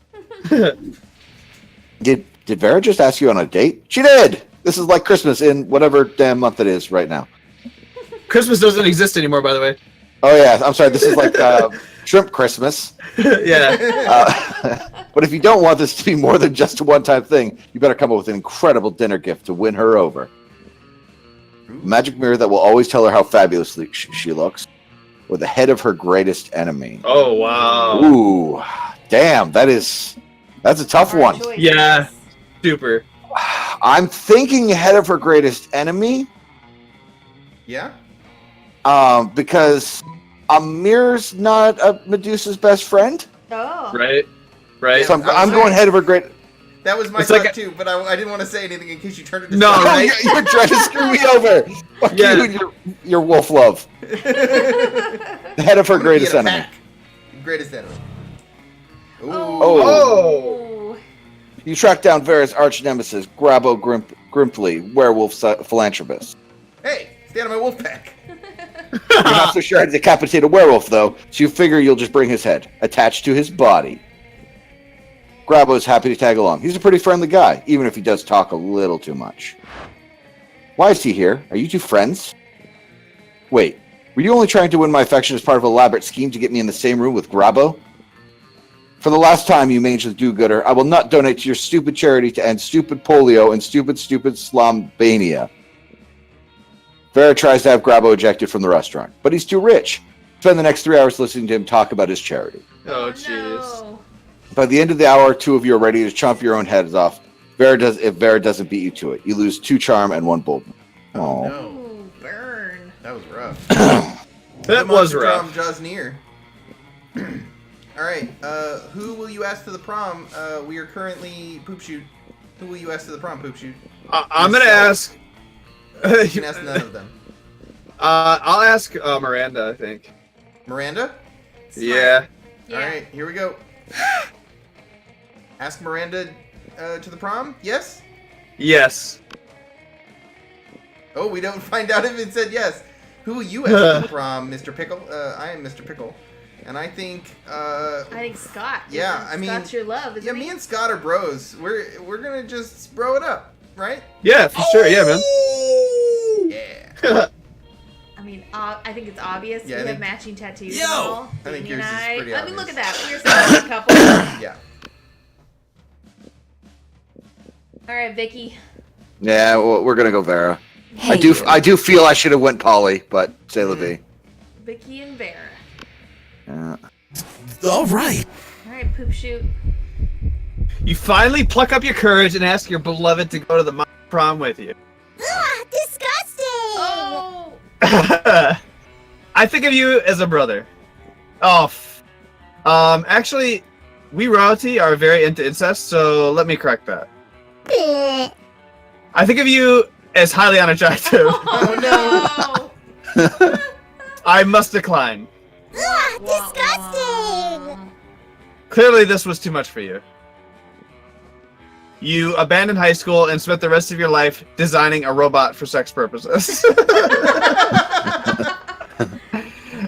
Did Vera just ask you on a date? She did! This is like Christmas in whatever damn month it is right now. Christmas doesn't exist anymore, by the way. Oh yeah, I'm sorry, this is like shrimp Christmas. Yeah. But if you don't want this to be more than just a one-time thing, you better come up with an incredible dinner gift to win her over. A magic mirror that will always tell her how fabulously she looks, or the head of her greatest enemy. Oh, wow. Ooh, damn, that's a tough Hard one. choices. Yeah. Super. I'm thinking head of her greatest enemy, Yeah? because Amir's not Medusa's best friend. Oh. Right? Right? So I'm going head of her great. That was my It's thought like too, but I didn't want to say anything in case you turned it to No, something. right? You're trying to screw me over. Fuck Yeah. you and your wolf love. The head of her I'm gonna be greatest in a enemy. pack. Greatest enemy. Ooh. Oh. You track down Vera's arch nemesis, Grabo Grimply, werewolf philanthropist. Hey, stay out of my wolf pack. You're not so sure how to decapitate a werewolf, though, so you figure you'll just bring his head, attached to his body. Grabo's happy to tag along. He's a pretty friendly guy, even if he does talk a little too much. Why is he here? Are you two friends? Wait, were you only trying to win my affection as part of an elaborate scheme to get me in the same room with Grabo? For the last time, you mangeless do-gooder, I will not donate to your stupid charity to end stupid polio and stupid Slombania. Vera tries to have Grabo ejected from the restaurant, but he's too rich. Spend the next 3 hours listening to him talk about his charity. Oh, jeez. No. By the end of the hour, 2 of you are ready to chomp your own heads off. If Vera doesn't beat you to it, you lose 2 charm and 1 boldness. Oh, Aw. no. Ooh, burn. That was rough. That was monster rough. drum draws near. All right. Who will you ask to the prom? We are currently Poop Shoot. Who will you ask to the prom, Poop Shoot? I'm going to ask... You can ask none of them. I'll ask Miranda, I think. Miranda? Smart. Yeah. Yeah. All right, here we go. Ask Miranda to the prom? Yes? Yes. Oh, we don't find out if it said yes. Who will you ask to the prom, Mr. Pickle? I am Mr. Pickle. And I think, I think Scott. Yeah, I mean, Scott's your love, isn't yeah, he? me and Scott are bros. We're gonna just bro it up, right? Yeah, for sure. Yeah, man. Yeah. I mean, I think it's obvious Yeah, I we have think- matching tattoos. Yo! and all. I think Jamie yours and is I. pretty I mean, look obvious. at that. We're such a couple. Yeah. All right, Vicky. Yeah, well, we're gonna go Vera. I do feel I should have went Polly, but say la vie. Vicky and Vera. Yeah. All right. All right, Poop Shoot. You finally pluck up your courage and ask your beloved to go to the prom with you. Disgusting! Oh. I think of you as a brother. Oh, actually, we royalty are very into incest, so let me correct that. Bleh. I think of you as highly unattractive. Oh no. I must decline. Disgusting! Clearly, this was too much for you. You abandoned high school and spent the rest of your life designing a robot for sex purposes.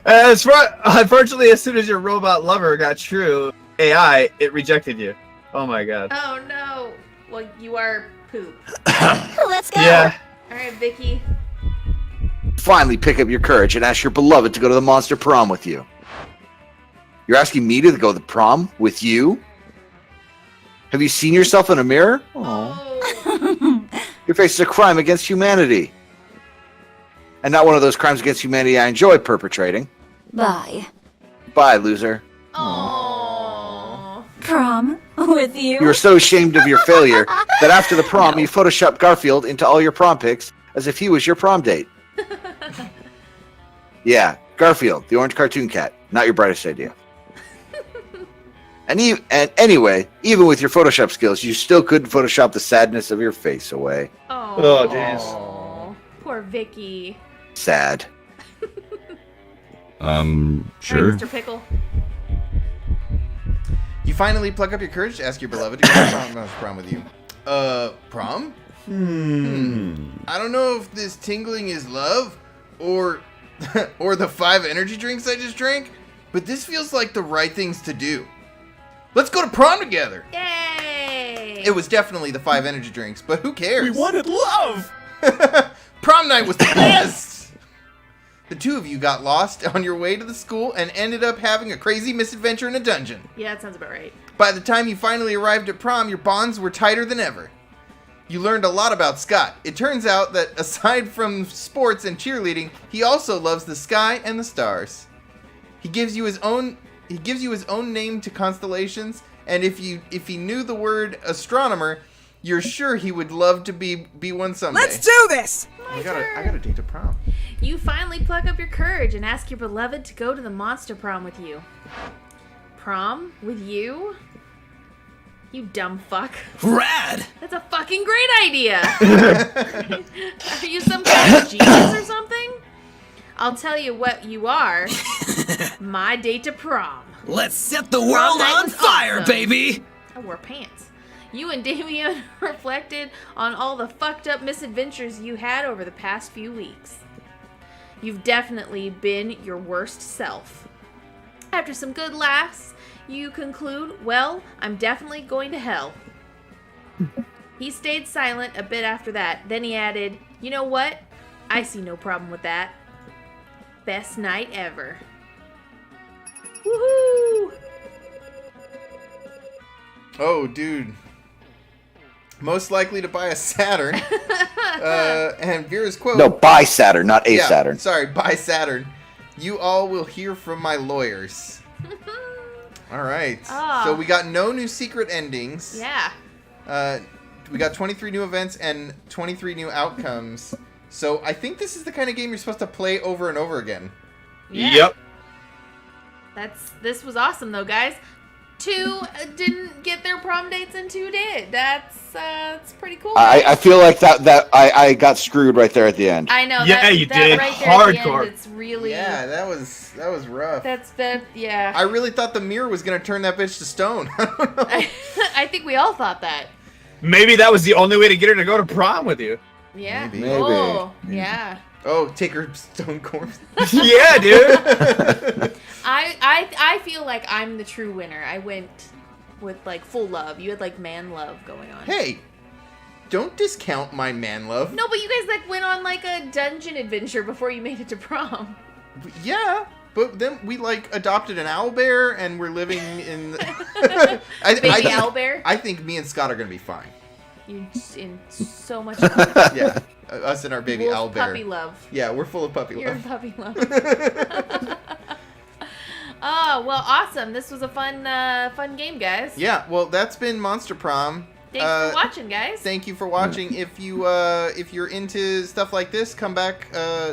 Unfortunately, as soon as your robot lover got true AI, it rejected you. Oh my god. Oh no. Well, you are poop. Let's go. Yeah. All right, Vicky. Finally pick up your courage and ask your beloved to go to the monster prom with you. You're asking me to go to the prom with you? Have you seen yourself in a mirror? Oh. Your face is a crime against humanity. And not one of those crimes against humanity I enjoy perpetrating. Bye. Bye, loser. Oh. Prom with you? You were so ashamed of your failure that after the prom, you photoshopped Garfield into all your prom pics as if he was your prom date. Yeah, Garfield, the orange cartoon cat. Not your brightest idea. And anyway, even with your Photoshop skills, you still couldn't Photoshop the sadness of your face away. Oh, jeez. Oh, poor Vicky. Sad. All right, Sure. Mr. Pickle. You finally pluck up your courage to ask your beloved to go to prom with you. Prom? I don't know if this tingling is love or or the 5 energy drinks I just drank, but this feels like the right things to do. Let's go to prom together. Yay! It was definitely the 5 energy drinks, but who cares? We wanted love! Prom night was the best. The two of you got lost on your way to the school and ended up having a crazy misadventure in a dungeon. Yeah, that sounds about right. By the time you finally arrived at prom, your bonds were tighter than ever. You learned a lot about Scott. It turns out that aside from sports and cheerleading, he also loves the sky and the stars. He gives you his own name to constellations, and if he knew the word astronomer, you're sure he would love to be one someday. Let's do this! I gotta date to prom. You finally pluck up your courage and ask your beloved to go to the monster prom with you. Prom? With you? You dumb fuck. Rad! That's a fucking great idea! Are you some kind of genius or something? I'll tell you what you are. My date to prom. Let's set the world night on was fire, awesome. baby! I wore pants. You and Damien reflected on all the fucked up misadventures you had over the past few weeks. You've definitely been your worst self. After some good laughs, you conclude, well, I'm definitely going to hell. He stayed silent a bit after that. Then he added, you know what? I see no problem with that. Best night ever. Woohoo! Oh, dude. Most likely to buy a Saturn. And Vera's quote. No, by Saturn, not a Yeah, Saturn. Sorry, buy Saturn. You all will hear from my lawyers. All right. Ah. So we got no new secret endings. Yeah. We got 23 new events and 23 new outcomes. So I think this is the kind of game you're supposed to play over and over again. Yeah. Yep. This was awesome though, guys. 2 didn't get their prom dates and 2 did. That's pretty cool. I feel like that I got screwed right there at the end. I know. Yeah, you that did. Right there at the Hardcore. end, it's really. Yeah, that was rough. Yeah. I really thought the mirror was gonna turn that bitch to stone. I don't know. I think we all thought that. Maybe that was the only way to get her to go to prom with you. Yeah. Maybe. Oh, yeah. Oh, take her stone corpse. Yeah, dude. I feel like I'm the true winner. I went with like full love. You had like man love going on. Hey, don't discount my man love. No, but you guys like went on like a dungeon adventure before you made it to prom. Yeah, but then we like adopted an owlbear and we're living in. Baby owlbear. I think me and Scott are gonna be fine. You're in so much Yeah, us and our baby wolf owlbear. puppy love. Yeah, we're full of puppy You're love. puppy love. Oh, well, awesome. This was a fun game, guys. Yeah, well, that's been Monster Prom. Thanks for watching, guys. Thank you for watching. If you're into stuff like this, come back.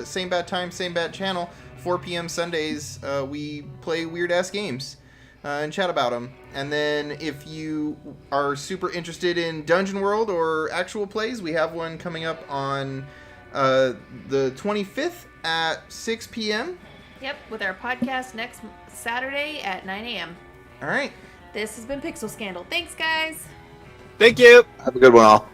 Same bad time, same bad channel. 4 p.m. Sundays. We play weird ass games and chat about them. And then if you are super interested in Dungeon World or actual plays, we have one coming up on the 25th at 6 p.m. Yep, with our podcast next Saturday at 9 a.m. All right. This has been Pixel Scandal. Thanks, guys. Thank you. Have a good one, all.